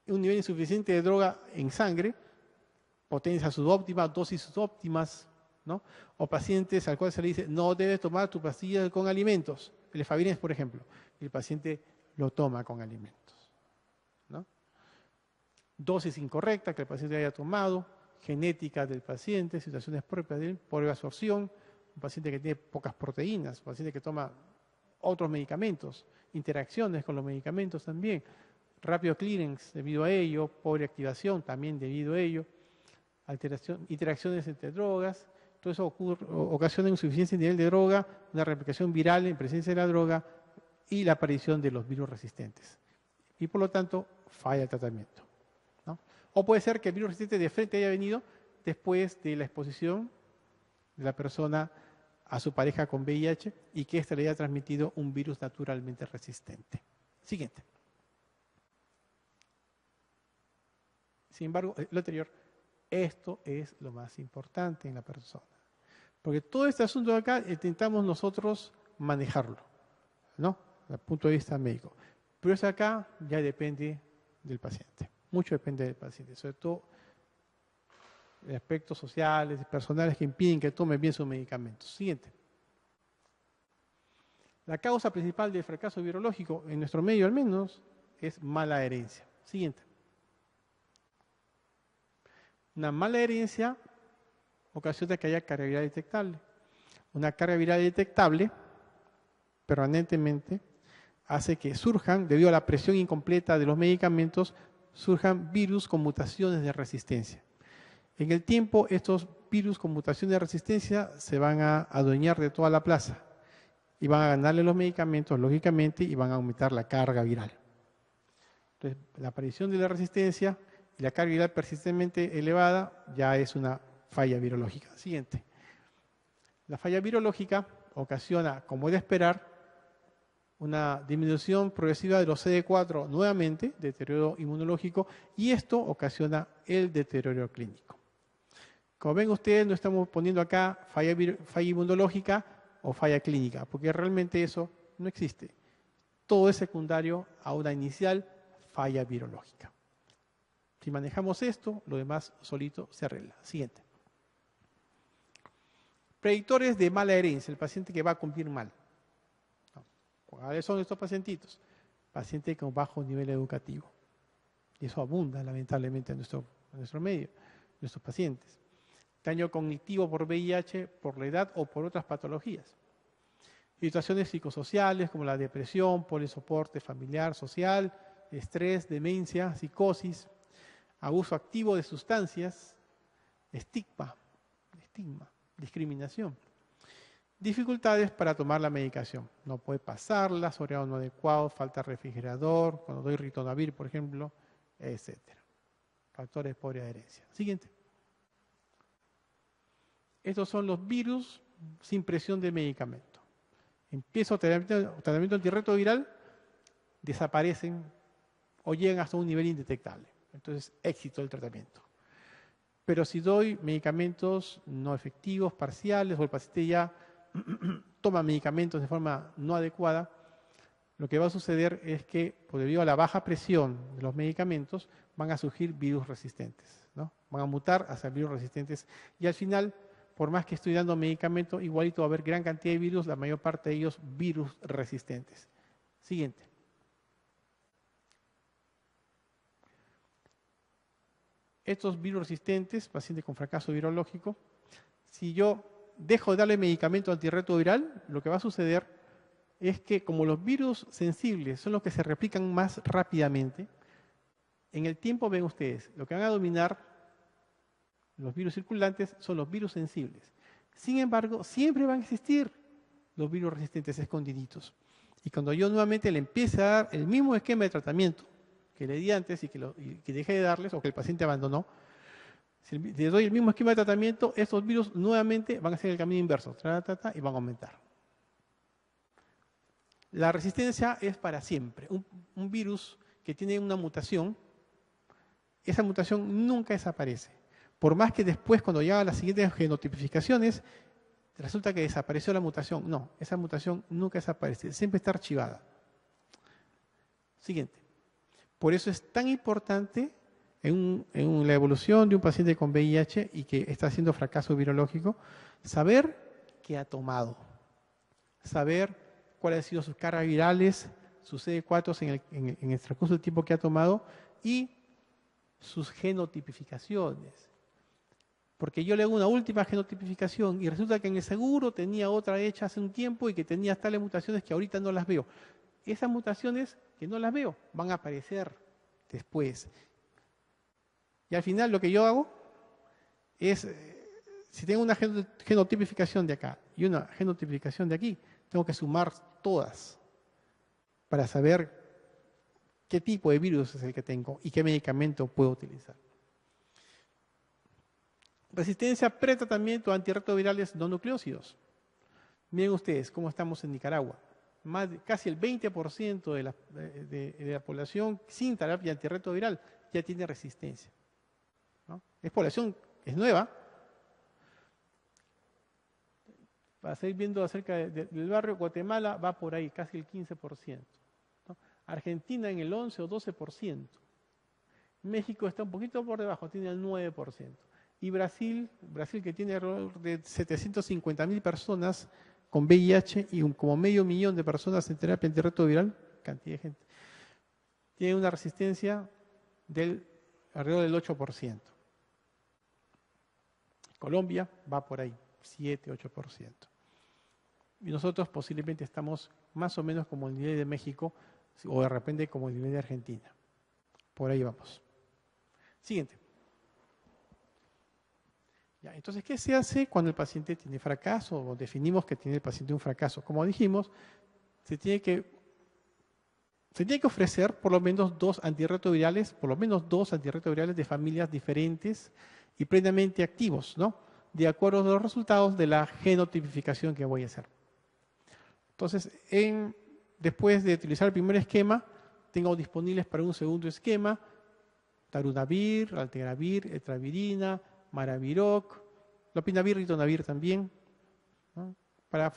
un nivel insuficiente de droga en sangre, potencia subóptima, dosis subóptimas, ¿no? O pacientes al cual se le dice, no debes tomar tu pastilla con alimentos, el efavirenz, por ejemplo, y el paciente lo toma con alimentos, ¿no? Dosis incorrecta que el paciente haya tomado, genética del paciente, situaciones propias de él, por absorción, un paciente que tiene pocas proteínas, un paciente que toma otros medicamentos, interacciones con los medicamentos también, rápido clearance debido a ello, pobre activación también debido a ello, interacciones entre drogas, todo eso ocasiona insuficiencia de nivel de droga, una replicación viral en presencia de la droga y la aparición de los virus resistentes. Y por lo tanto, falla el tratamiento, ¿no? O puede ser que el virus resistente de frente haya venido después de la exposición de la persona a su pareja con VIH y que éste le haya transmitido un virus naturalmente resistente. Siguiente. Sin embargo, lo anterior, esto es lo más importante en la persona. Porque todo este asunto de acá intentamos nosotros manejarlo, ¿no? Desde el punto de vista médico. Pero eso acá ya depende del paciente. Mucho depende del paciente. Sobre todo, aspectos sociales y personales que impiden que tomen bien sus medicamentos. Siguiente. La causa principal del fracaso virológico, en nuestro medio al menos, es mala herencia. Siguiente. Una mala herencia ocasiona que haya carga viral detectable. Una carga viral detectable permanentemente hace que surjan, debido a la presión incompleta de los medicamentos, surjan virus con mutaciones de resistencia. En el tiempo, estos virus con mutaciones de resistencia se van a adueñar de toda la plaza y van a ganarle los medicamentos, lógicamente, y van a aumentar la carga viral. Entonces, la aparición de la resistencia y la carga viral persistentemente elevada ya es una falla virológica. Siguiente. La falla virológica ocasiona, como es de esperar, una disminución progresiva de los CD4 nuevamente, deterioro inmunológico, y esto ocasiona el deterioro clínico. Como ven ustedes, no estamos poniendo acá falla inmunológica o falla clínica, porque realmente eso no existe. Todo es secundario a una inicial falla virológica. Si manejamos esto, lo demás solito se arregla. Siguiente. Predictores de mala herencia, el paciente que va a cumplir mal. ¿Cuáles son estos pacientitos? Pacientes con bajo nivel educativo. Y eso abunda lamentablemente en nuestro medio, en nuestros pacientes. Daño cognitivo por VIH, por la edad o por otras patologías. Situaciones psicosociales como la depresión, polisoporte familiar, social, estrés, demencia, psicosis, abuso activo de sustancias, estigma, discriminación. Dificultades para tomar la medicación. No puede pasarla, soreado no adecuado, falta de refrigerador, cuando doy ritonavir, por ejemplo, etc. Factores de pobre adherencia. Siguiente. Estos son los virus sin presión de medicamento. Empiezo tratamiento antirretroviral, desaparecen o llegan hasta un nivel indetectable. Entonces, éxito del tratamiento. Pero si doy medicamentos no efectivos, parciales, o el paciente ya toma medicamentos de forma no adecuada, lo que va a suceder es que, debido a la baja presión de los medicamentos, van a surgir virus resistentes, ¿no? Van a mutar hacia virus resistentes y al final, por más que estoy dando medicamento, igualito va a haber gran cantidad de virus, la mayor parte de ellos virus resistentes. Siguiente. Estos virus resistentes, pacientes con fracaso virológico, si yo dejo de darle medicamento antirretroviral, lo que va a suceder es que como los virus sensibles son los que se replican más rápidamente, en el tiempo ven ustedes, lo que van a dominar los virus circulantes son los virus sensibles. Sin embargo, siempre van a existir los virus resistentes escondiditos. Y cuando yo nuevamente le empiece a dar el mismo esquema de tratamiento que le di antes y que dejé de darles o que el paciente abandonó, si le doy el mismo esquema de tratamiento, estos virus nuevamente van a hacer el camino inverso, y van a aumentar. La resistencia es para siempre. Un virus que tiene una mutación, esa mutación nunca desaparece. Por más que después, cuando llega a las siguientes genotipificaciones, resulta que desapareció la mutación. No, esa mutación nunca desaparece, siempre está archivada. Siguiente. Por eso es tan importante en la evolución de un paciente con VIH y que está haciendo fracaso virológico, saber qué ha tomado, saber cuáles han sido sus cargas virales, sus CD4 en el transcurso del tiempo que ha tomado y sus genotipificaciones. Porque yo le hago una última genotipificación y resulta que en el seguro tenía otra hecha hace un tiempo y que tenía tales mutaciones que ahorita no las veo. Esas mutaciones que no las veo van a aparecer después. Y al final lo que yo hago es, si tengo una genotipificación de acá y una genotipificación de aquí, tengo que sumar todas para saber qué tipo de virus es el que tengo y qué medicamento puedo utilizar. Resistencia pretratamiento a antirretrovirales no nucleócidos. Miren ustedes cómo estamos en Nicaragua. Casi el 20% de la población sin terapia antirretroviral ya tiene resistencia, ¿no? Es población, es nueva. Para seguir viendo acerca del barrio, Guatemala va por ahí, casi el 15%. ¿No? Argentina en el 11 o 12%. México está un poquito por debajo, tiene el 9%. Y Brasil que tiene alrededor de 750.000 personas con VIH y como 500.000 de personas en terapia antirretroviral, cantidad de gente, tiene una resistencia del alrededor del 8%. Colombia va por ahí, 7-8%. Y nosotros posiblemente estamos más o menos como el nivel de México o de repente como el nivel de Argentina. Por ahí vamos. Siguiente. Ya, entonces, ¿qué se hace cuando el paciente tiene fracaso o definimos que tiene el paciente un fracaso? Como dijimos, se tiene que ofrecer por lo menos dos antirretrovirales de familias diferentes y plenamente activos, ¿no? De acuerdo a los resultados de la genotipificación que voy a hacer. Entonces, después de utilizar el primer esquema, tengo disponibles para un segundo esquema darunavir, altegravir, etravirina, maraviroc, lopinavir, ritonavir también, ¿no? Para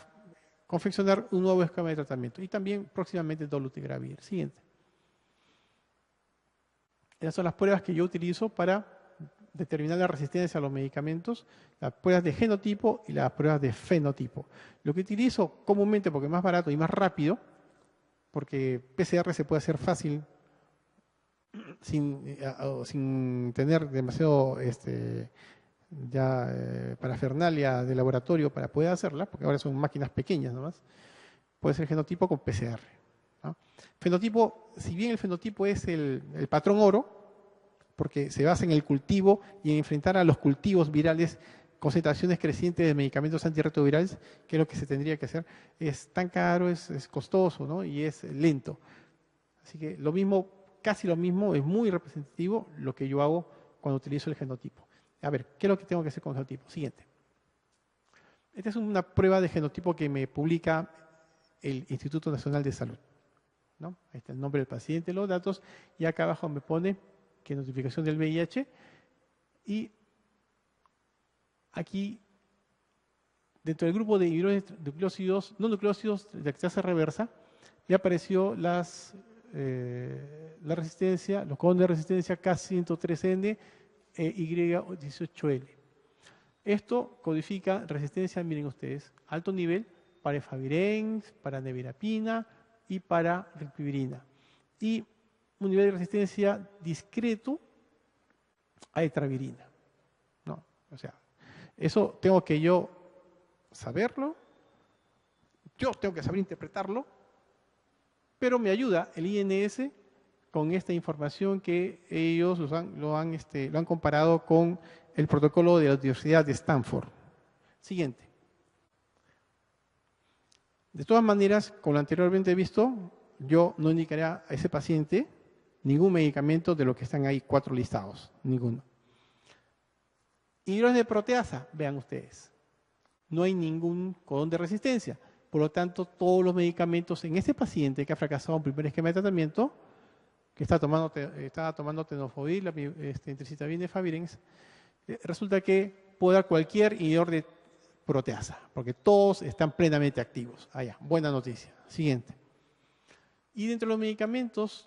confeccionar un nuevo esquema de tratamiento. Y también próximamente dolutegravir. Siguiente. Esas son las pruebas que yo utilizo para determinar la resistencia a los medicamentos, las pruebas de genotipo y las pruebas de fenotipo. Lo que utilizo comúnmente, porque es más barato y más rápido, porque PCR se puede hacer fácil, sin tener demasiado parafernalia de laboratorio para poder hacerla, porque ahora son máquinas pequeñas nomás, puede ser genotipo con PCR, ¿no? Fenotipo, si bien el fenotipo es el patrón oro, porque se basa en el cultivo y en enfrentar a los cultivos virales concentraciones crecientes de medicamentos antirretrovirales, que es lo que se tendría que hacer, es tan caro, es costoso, ¿no? Y es lento. Así que lo mismo, casi lo mismo, es muy representativo lo que yo hago cuando utilizo el genotipo. A ver, ¿qué es lo que tengo que hacer con el genotipo? Siguiente. Esta es una prueba de genotipo que me publica el Instituto Nacional de Salud, ¿no? Ahí está el nombre del paciente, los datos, y acá abajo me pone que notificación del VIH, y aquí, dentro del grupo de inhibidores nucleócidos, no nucleócidos de actividad reversa, me apareció la resistencia, los codones de resistencia K103N e Y18L. Esto codifica resistencia, miren ustedes, alto nivel para efavirenz, para nevirapina y para rilpivirina. Y un nivel de resistencia discreto a etravirina, ¿no? O sea, eso tengo que yo saberlo, yo tengo que saber interpretarlo, pero me ayuda el INS con esta información que ellos lo han comparado con el protocolo de la Universidad de Stanford. Siguiente. De todas maneras, con lo anteriormente visto, yo no indicaré a ese paciente ningún medicamento de los que están ahí 4 listados, ninguno. Inhibidores de proteasa, vean ustedes, no hay ningún codón de resistencia. Por lo tanto, todos los medicamentos en este paciente que ha fracasado en primer esquema de tratamiento, que estaba tomando tenofovir, entricitabina, efavirenz, resulta que puede dar cualquier inhibidor de proteasa, porque todos están plenamente activos. Buena noticia. Siguiente. Y dentro de los medicamentos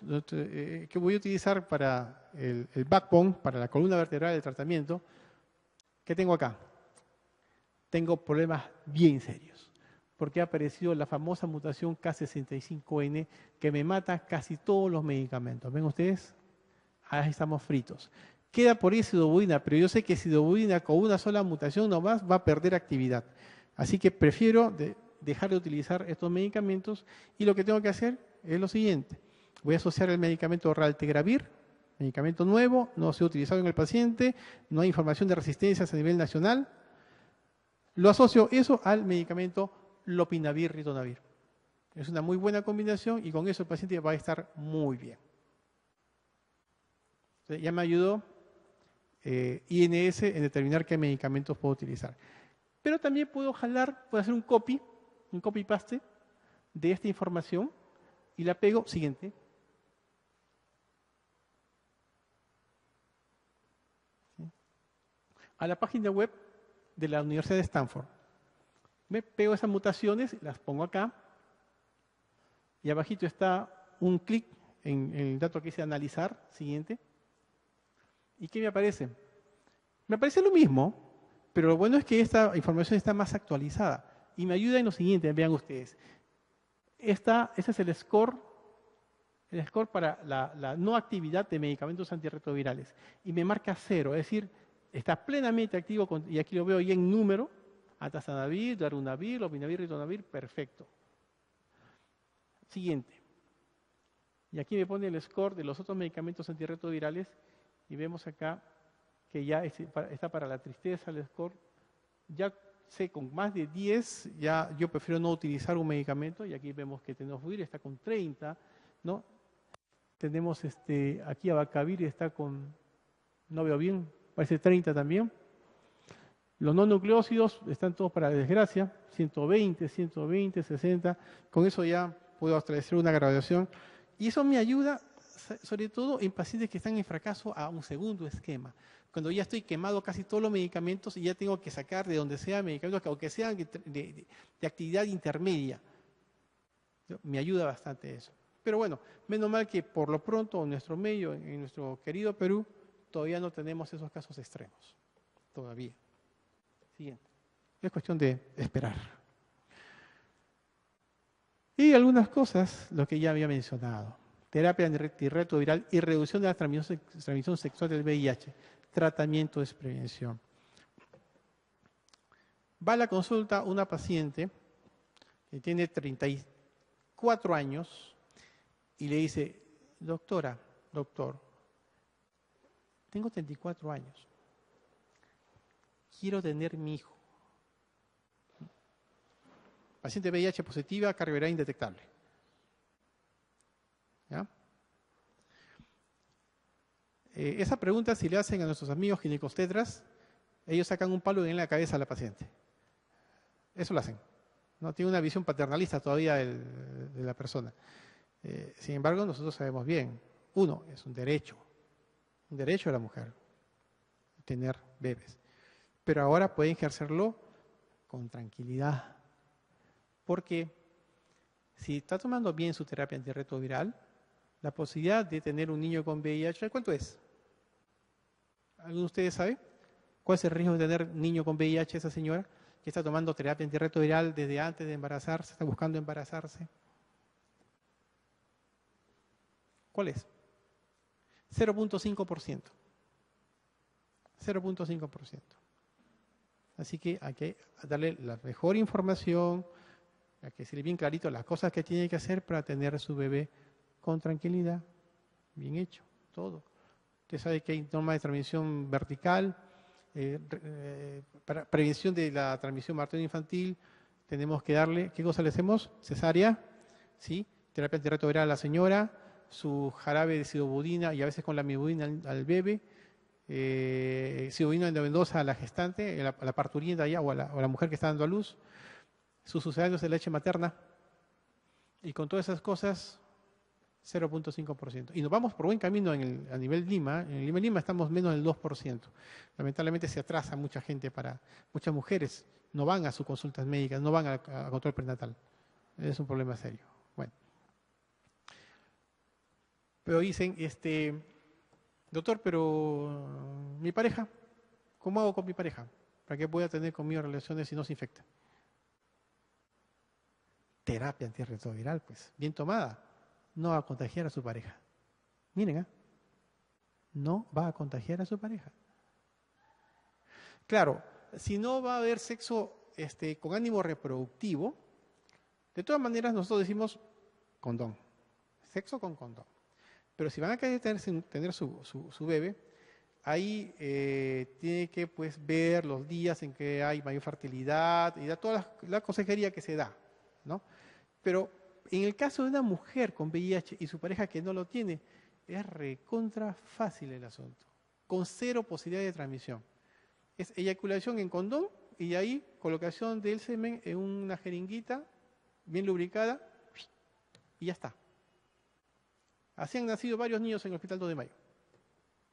que voy a utilizar para el backbone, para la columna vertebral del tratamiento, ¿qué tengo acá? Tengo problemas bien serios, porque ha aparecido la famosa mutación K65N que me mata casi todos los medicamentos. ¿Ven ustedes? Ahí estamos fritos. Queda por ahí sidobudina, pero yo sé que sidobudina con una sola mutación nomás va a perder actividad. Así que prefiero dejar de utilizar estos medicamentos y lo que tengo que hacer es lo siguiente. Voy a asociar el medicamento raltegravir, medicamento nuevo, no se ha utilizado en el paciente, no hay información de resistencias a nivel nacional. Lo asocio eso al medicamento lopinavir, ritonavir. Es una muy buena combinación y con eso el paciente va a estar muy bien. Entonces, ya me ayudó INS en determinar qué medicamentos puedo utilizar. Pero también puedo hacer un copy-paste de esta información y la pego, siguiente. A la página web de la Universidad de Stanford. Me pego esas mutaciones, las pongo acá, y abajito está un clic en el dato que dice analizar, siguiente. ¿Y qué me aparece? Me parece lo mismo, pero lo bueno es que esta información está más actualizada y me ayuda en lo siguiente, vean ustedes. Este es el score para la no actividad de medicamentos antirretrovirales y me marca 0, es decir, está plenamente activo, y aquí lo veo ya en número, atazanavir, darunavir, lopinavir, ritonavir, perfecto. Siguiente. Y aquí me pone el score de los otros medicamentos antirretrovirales y vemos acá que ya está para la tristeza el score. Ya sé, con más de 10, ya yo prefiero no utilizar un medicamento, y aquí vemos que tenofovir está con 30, ¿no? Tenemos aquí abacavir está con, no veo bien, parece 30 también. Los no nucleócidos están todos para la desgracia, 120, 120, 60. Con eso ya puedo establecer una graduación. Y eso me ayuda, sobre todo en pacientes que están en fracaso, a un segundo esquema. Cuando ya estoy quemado casi todos los medicamentos y ya tengo que sacar de donde sea medicamentos, aunque sean de actividad intermedia. Me ayuda bastante eso. Pero bueno, menos mal que por lo pronto en nuestro medio, en nuestro querido Perú, todavía no tenemos esos casos extremos. Todavía. Siguiente. Es cuestión de esperar. Y algunas cosas, lo que ya había mencionado. Terapia antirretroviral y reducción de la transmisión sexual del VIH. Tratamiento es prevención. Va a la consulta una paciente que tiene 34 años y le dice, doctora, doctor, tengo 34 años. Quiero tener mi hijo. Paciente VIH positiva, carga viral indetectable. ¿Ya? Esa pregunta, si le hacen a nuestros amigos ginecostetras, ellos sacan un palo en la cabeza a la paciente. Eso lo hacen. ¿No? Tiene una visión paternalista todavía de la persona. Sin embargo, nosotros sabemos bien, uno, es un derecho de la mujer, tener bebés. Pero ahora pueden ejercerlo con tranquilidad. Porque si está tomando bien su terapia antirretroviral, la posibilidad de tener un niño con VIH, ¿cuánto es? ¿Alguno de ustedes sabe? ¿Cuál es el riesgo de tener niño con VIH esa señora que está tomando terapia antirretroviral desde antes de embarazarse, está buscando embarazarse? ¿Cuál es? 0.5%. 0.5%. Así que hay que darle la mejor información, hay que decirle bien clarito las cosas que tiene que hacer para tener a su bebé con tranquilidad, bien hecho, todo. Usted sabe que hay normas de transmisión vertical, para prevención de la transmisión materno-infantil, tenemos que darle, ¿qué cosa le hacemos? Cesárea, ¿sí? Terapia antirretroviral a la señora, su jarabe de sidobudina y a veces con la mibudina al bebé, sidobudina endovenosa a la gestante, a la parturienta ya, o a la mujer que está dando a luz, sus sucedáneos de leche materna, y con todas esas cosas, 0.5%. Y nos vamos por buen camino a nivel Lima. En el Lima estamos menos del 2%. Lamentablemente se atrasa mucha gente, muchas mujeres no van a sus consultas médicas, no van a control prenatal. Es un problema serio. Bueno. Pero dicen, doctor, pero mi pareja, ¿cómo hago con mi pareja? ¿Para que pueda tener conmigo relaciones si no se infecta? Terapia antirretroviral, pues, bien tomada, no va a contagiar a su pareja. Miren, no va a contagiar a su pareja. Claro, si no va a haber sexo con ánimo reproductivo, de todas maneras nosotros decimos condón, sexo con condón. Pero si van a querer tener su bebé, ahí tiene que pues ver los días en que hay mayor fertilidad y da toda la consejería que se da, ¿no? Pero en el caso de una mujer con VIH y su pareja que no lo tiene, es recontra fácil el asunto, con 0 posibilidad de transmisión. Es eyaculación en condón y de ahí colocación del semen en una jeringuita bien lubricada y ya está. Así han nacido varios niños en el Hospital 2 de Mayo.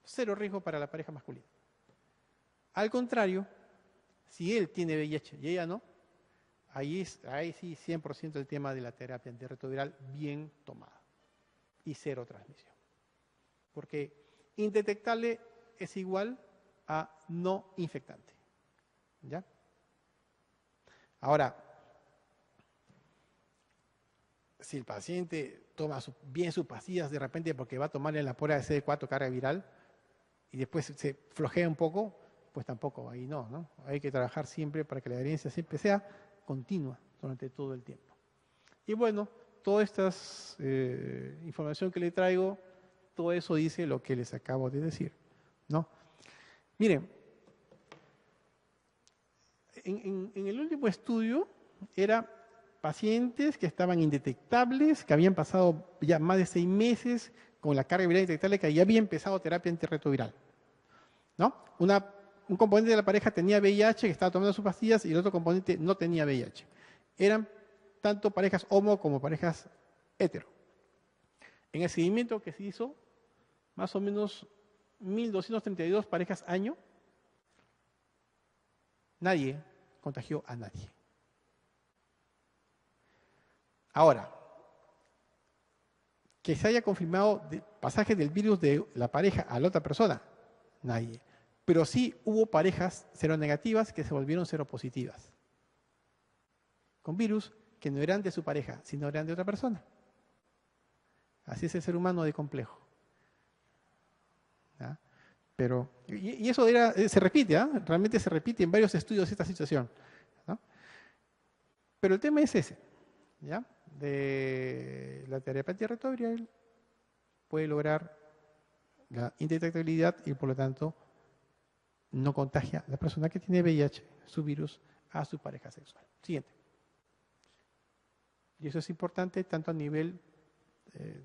0 riesgo para la pareja masculina. Al contrario, si él tiene VIH y ella no, ahí sí 100% el tema de la terapia antirretroviral bien tomada y 0 transmisión. Porque indetectable es igual a no infectante. ¿Ya? Ahora, si el paciente toma bien sus pastillas de repente porque va a tomarle la prueba de CD4 carga viral y después se flojea un poco, pues tampoco, ahí no. Hay que trabajar siempre para que la adherencia siempre sea continua durante todo el tiempo. Y bueno, toda esta información que le traigo, todo eso dice lo que les acabo de decir, ¿no? Miren, en el último estudio era pacientes que estaban indetectables, que habían pasado ya más de 6 meses con la carga viral indetectable, que ya había empezado terapia antirretroviral, ¿no? Un componente de la pareja tenía VIH, que estaba tomando sus pastillas, y el otro componente no tenía VIH. Eran tanto parejas homo como parejas hetero. En el seguimiento que se hizo, más o menos 1.232 parejas año, nadie contagió a nadie. Ahora, que se haya confirmado pasaje del virus de la pareja a la otra persona, nadie. Pero sí hubo parejas seronegativas que se volvieron seropositivas, con virus que no eran de su pareja, sino eran de otra persona. Así es el ser humano de complejo. ¿Ya? Pero, y eso se repite, ¿eh? Realmente se repite en varios estudios esta situación, ¿no? Pero el tema es ese, ¿ya? De la terapia antirretroviral puede lograr la indetectabilidad y por lo tanto no contagia a la persona que tiene VIH, su virus, a su pareja sexual. Siguiente. Y eso es importante tanto a nivel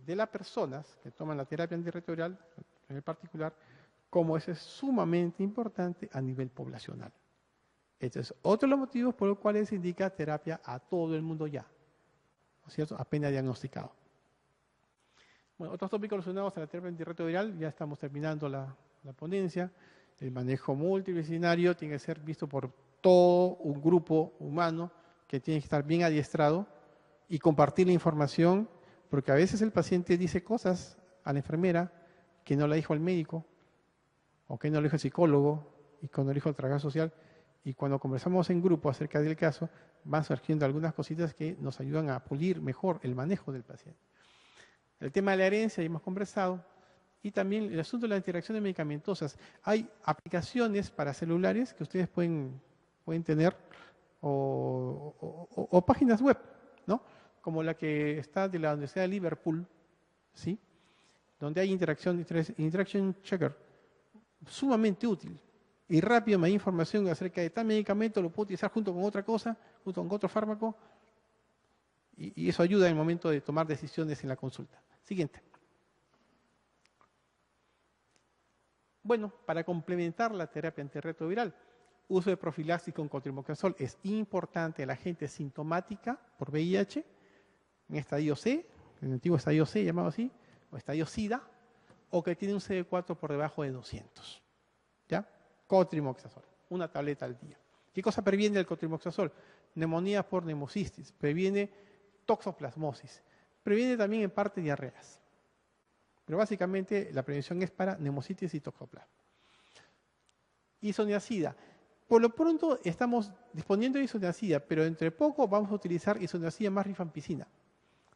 de las personas que toman la terapia antirretroviral, en el particular, como eso es sumamente importante a nivel poblacional. Este es otro de los motivos por los cuales se indica terapia a todo el mundo ya, ¿no es cierto? Apenas diagnosticado. Bueno, otros tópicos relacionados a la terapia antirretroviral, ya estamos terminando la ponencia. El manejo multidisciplinario tiene que ser visto por todo un grupo humano que tiene que estar bien adiestrado y compartir la información, porque a veces el paciente dice cosas a la enfermera que no la dijo al médico, o que no lo dijo el psicólogo, y cuando lo dijo el trabajador social, y cuando conversamos en grupo acerca del caso, van surgiendo algunas cositas que nos ayudan a pulir mejor el manejo del paciente. El tema de la herencia, ya hemos conversado, y también el asunto de las interacciones medicamentosas. Hay aplicaciones para celulares que ustedes pueden tener, o páginas web, ¿no? Como la que está de la Universidad de Liverpool, ¿sí? Donde hay interaction checker, sumamente útil y rápido, me da información acerca de tal medicamento, lo puedo utilizar junto con otra cosa, junto con otro fármaco, y eso ayuda en el momento de tomar decisiones en la consulta. Siguiente. Bueno, para complementar la terapia antirretroviral, uso de profilaxis con cotrimoxazol es importante en la gente sintomática por VIH, en estadio C, en el antiguo estadio C llamado así, o estadio SIDA, o que tiene un CD4 por debajo de 200. ¿Ya? Cotrimoxazol, una tableta al día. ¿Qué cosa previene el cotrimoxazol? Neumonía por neumocistis, previene toxoplasmosis, previene también en parte diarreas. Pero básicamente la prevención es para neumocitis y toxoplasma. Isoniazida. Por lo pronto estamos disponiendo de isoniazida, pero entre poco vamos a utilizar isoniazida más rifampicina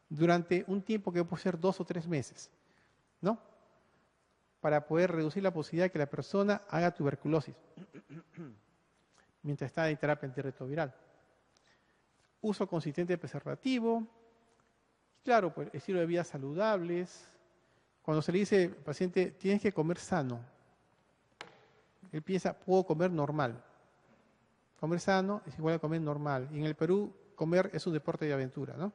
durante un tiempo que puede ser 2 o 3 meses, ¿no? Para poder reducir la posibilidad de que la persona haga tuberculosis mientras está en terapia antirretroviral. Uso consistente de preservativo. Claro, pues estilo de vida saludables. Cuando se le dice al paciente, tienes que comer sano, él piensa, puedo comer normal. Comer sano es igual a comer normal. Y en el Perú, comer es un deporte de aventura, ¿no?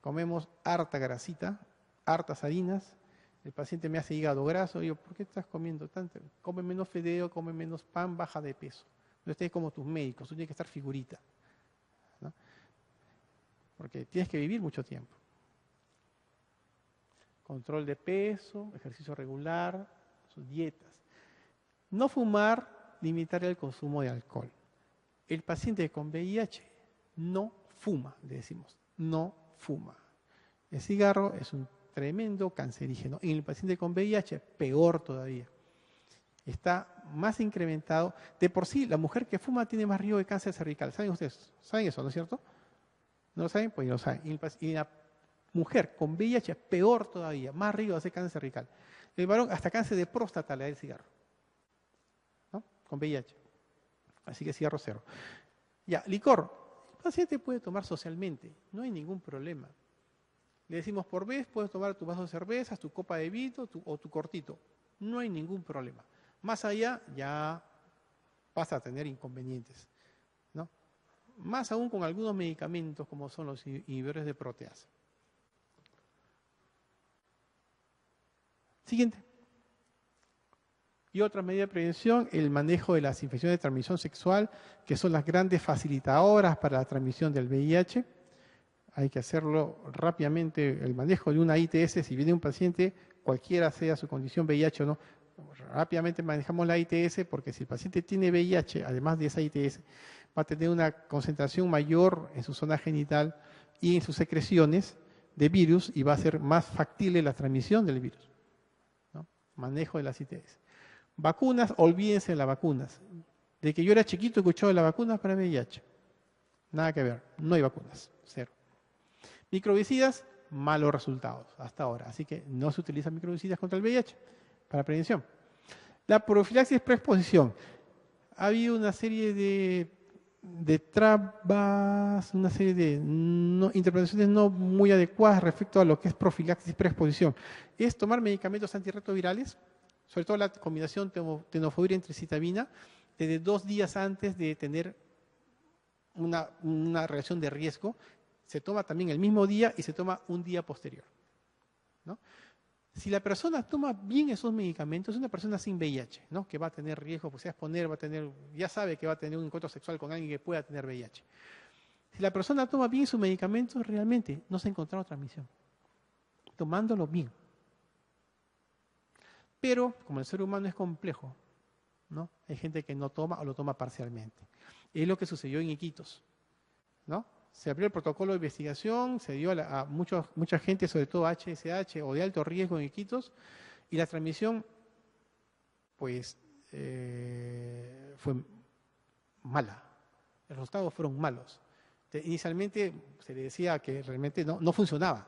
Comemos harta grasita, hartas harinas. El paciente me hace hígado graso. Y yo, ¿por qué estás comiendo tanto? Come menos fideo, come menos pan, baja de peso. No estés como tus médicos, tú tienes que estar figurita, ¿no? Porque tienes que vivir mucho tiempo. Control de peso, ejercicio regular, sus dietas. No fumar, limitar el consumo de alcohol. El paciente con VIH no fuma, le decimos, no fuma. El cigarro es un tremendo cancerígeno. En el paciente con VIH, peor todavía. Está más incrementado. De por sí, la mujer que fuma tiene más riesgo de cáncer cervical. ¿Saben ustedes? ¿Saben eso, no es cierto? ¿No lo saben? Pues ya lo saben. Y la mujer con VIH es peor todavía, más riesgo de hacer cáncer cervical. El varón hasta cáncer de próstata le da el cigarro, ¿no? Con VIH. Así que cigarro cero. Ya, licor. El paciente puede tomar socialmente, no hay ningún problema. Le decimos por vez, puedes tomar tu vaso de cervezas, tu copa de vino o tu cortito. No hay ningún problema. Más allá ya vas a tener inconvenientes, ¿no? Más aún con algunos medicamentos como son los inhibidores de proteasa. Siguiente. Y otra medida de prevención, el manejo de las infecciones de transmisión sexual, que son las grandes facilitadoras para la transmisión del VIH. Hay que hacerlo rápidamente, el manejo de una ITS, si viene un paciente, cualquiera sea su condición VIH o no, rápidamente manejamos la ITS porque si el paciente tiene VIH, además de esa ITS, va a tener una concentración mayor en su zona genital y en sus secreciones de virus y va a ser más factible la transmisión del virus, ¿no? Manejo de las ITS. Vacunas, olvídense de las vacunas. De que yo era chiquito escuchaba de las vacunas para VIH. Nada que ver, no hay vacunas, cero. Microbicidas, malos resultados hasta ahora. Así que no se utilizan microbicidas contra el VIH para prevención. La profilaxis preexposición. Ha habido una serie de trabas, una serie de interpretaciones no muy adecuadas respecto a lo que es profilaxis preexposición. Es tomar medicamentos antirretrovirales, sobre todo la combinación tenofovir entre citabina, desde 2 días antes de tener una reacción de riesgo. Se toma también el mismo día y se toma un día posterior, ¿no? Si la persona toma bien esos medicamentos, es una persona sin VIH, ¿no? Que va a tener riesgo, pues se va a exponer, ya sabe que va a tener un encuentro sexual con alguien que pueda tener VIH. Si la persona toma bien sus medicamentos, realmente no se ha encontrado transmisión, tomándolo bien. Pero, como el ser humano es complejo, ¿no? Hay gente que no toma o lo toma parcialmente. Es lo que sucedió en Iquitos, ¿no? Se abrió el protocolo de investigación, se dio a mucha gente, sobre todo HSH o de alto riesgo en Iquitos, y la transmisión, pues, fue mala. Los resultados fueron malos. Inicialmente se le decía que realmente no funcionaba.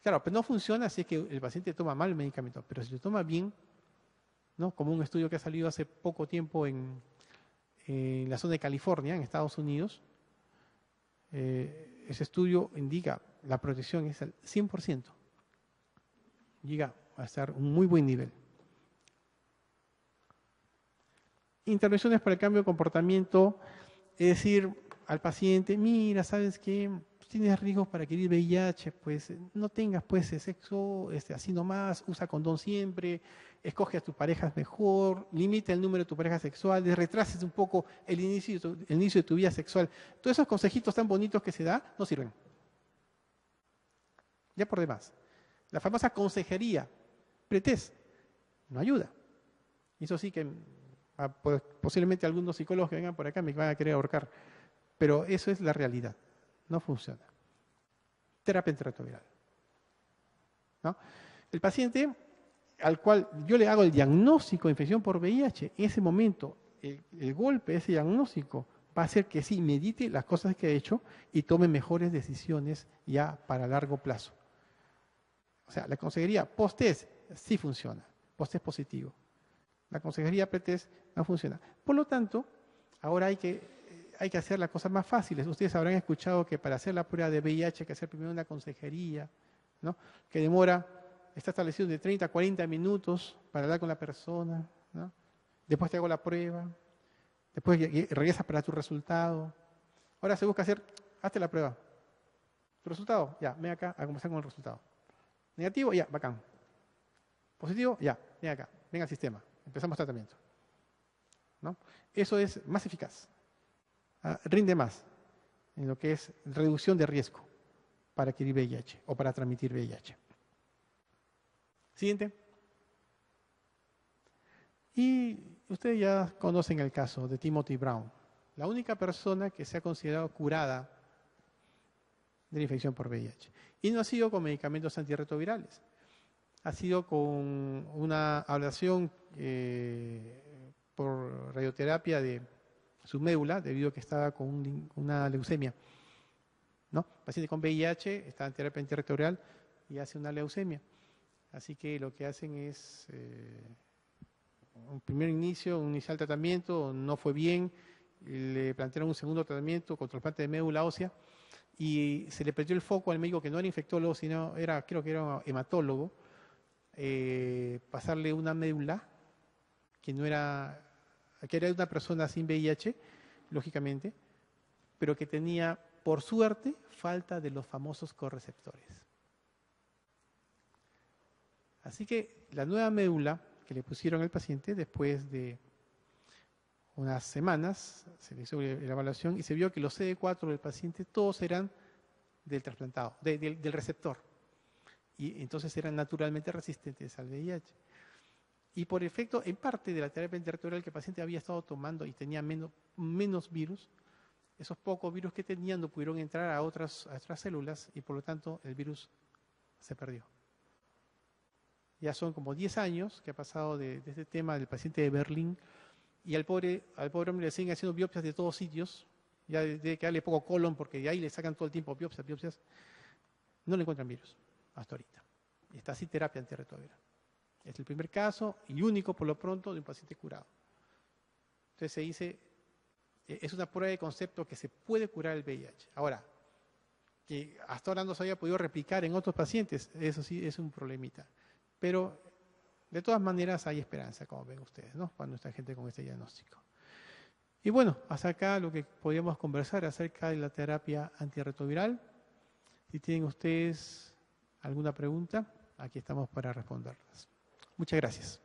Claro, pero no funciona si es que el paciente toma mal el medicamento, pero si lo toma bien, ¿no? Como un estudio que ha salido hace poco tiempo en la zona de California, en Estados Unidos, ese estudio indica la protección es al 100%. Llega a estar un muy buen nivel. Intervenciones para el cambio de comportamiento, es decir, al paciente, mira, ¿sabes qué? Tienes riesgos para adquirir VIH, pues no tengas pues sexo así nomás, usa condón siempre, escoge a tus parejas mejor, limita el número de tus parejas sexuales, retrases un poco el inicio de tu vida sexual. Todos esos consejitos tan bonitos que se da no sirven. Ya por demás. La famosa consejería, pretest, no ayuda. Y eso sí que pues, posiblemente algunos psicólogos que vengan por acá me van a querer ahorcar, pero eso es la realidad. No funciona. Terapia antirretroviral, ¿no? El paciente al cual yo le hago el diagnóstico de infección por VIH, en ese momento, el golpe de ese diagnóstico va a hacer que sí medite las cosas que ha hecho y tome mejores decisiones ya para largo plazo. O sea, la consejería post-test sí funciona, post-test positivo. La consejería pre-test no funciona. Por lo tanto, ahora hay que hacer las cosas más fáciles. Ustedes habrán escuchado que para hacer la prueba de VIH hay que hacer primero una consejería, ¿no? Que está establecido de 30 a 40 minutos para hablar con la persona, ¿no? Después te hago la prueba, después regresas para tu resultado. Ahora se busca hazte la prueba. ¿Tu resultado? Ya, ven acá a comenzar con el resultado. Negativo, ya, bacán. Positivo, ya, ven acá, ven al sistema. Empezamos tratamiento, ¿no? Eso es más eficaz. Rinde más en lo que es reducción de riesgo para adquirir VIH o para transmitir VIH. Siguiente. Y ustedes ya conocen el caso de Timothy Brown, la única persona que se ha considerado curada de la infección por VIH. Y no ha sido con medicamentos antirretrovirales, ha sido con una ablación por radioterapia de su médula debido a que estaba con una leucemia, ¿no? Paciente con VIH está en terapia antirretroviral y hace una leucemia. Así que lo que hacen es un primer inicio, un inicial tratamiento, no fue bien, le plantearon un segundo tratamiento con trasplante de médula ósea y se le perdió el foco al médico que no era infectólogo, sino creo que era hematólogo, pasarle una médula que era de una persona sin VIH, lógicamente, pero que tenía, por suerte, falta de los famosos correceptores. Así que la nueva médula que le pusieron al paciente, después de unas semanas, se le hizo la evaluación y se vio que los CD4 del paciente todos eran del trasplantado, del receptor. Y entonces eran naturalmente resistentes al VIH. Y por efecto, en parte de la terapia antirretroviral que el paciente había estado tomando y tenía menos virus, esos pocos virus que tenían no pudieron entrar a otras células y por lo tanto el virus se perdió. Ya son como 10 años que ha pasado de este tema del paciente de Berlín y al pobre hombre le siguen haciendo biopsias de todos sitios, ya debe quedarle poco colon porque de ahí le sacan todo el tiempo biopsias, no le encuentran virus hasta ahorita. Y está sin terapia antirretroviral. Es el primer caso y único por lo pronto de un paciente curado. Entonces se dice, es una prueba de concepto que se puede curar el VIH. Ahora, que hasta ahora no se había podido replicar en otros pacientes, eso sí es un problemita. Pero de todas maneras hay esperanza, como ven ustedes, ¿no? Cuando está gente con este diagnóstico. Y bueno, hasta acá lo que podíamos conversar acerca de la terapia antirretroviral. Si tienen ustedes alguna pregunta, aquí estamos para responderlas. Muchas gracias.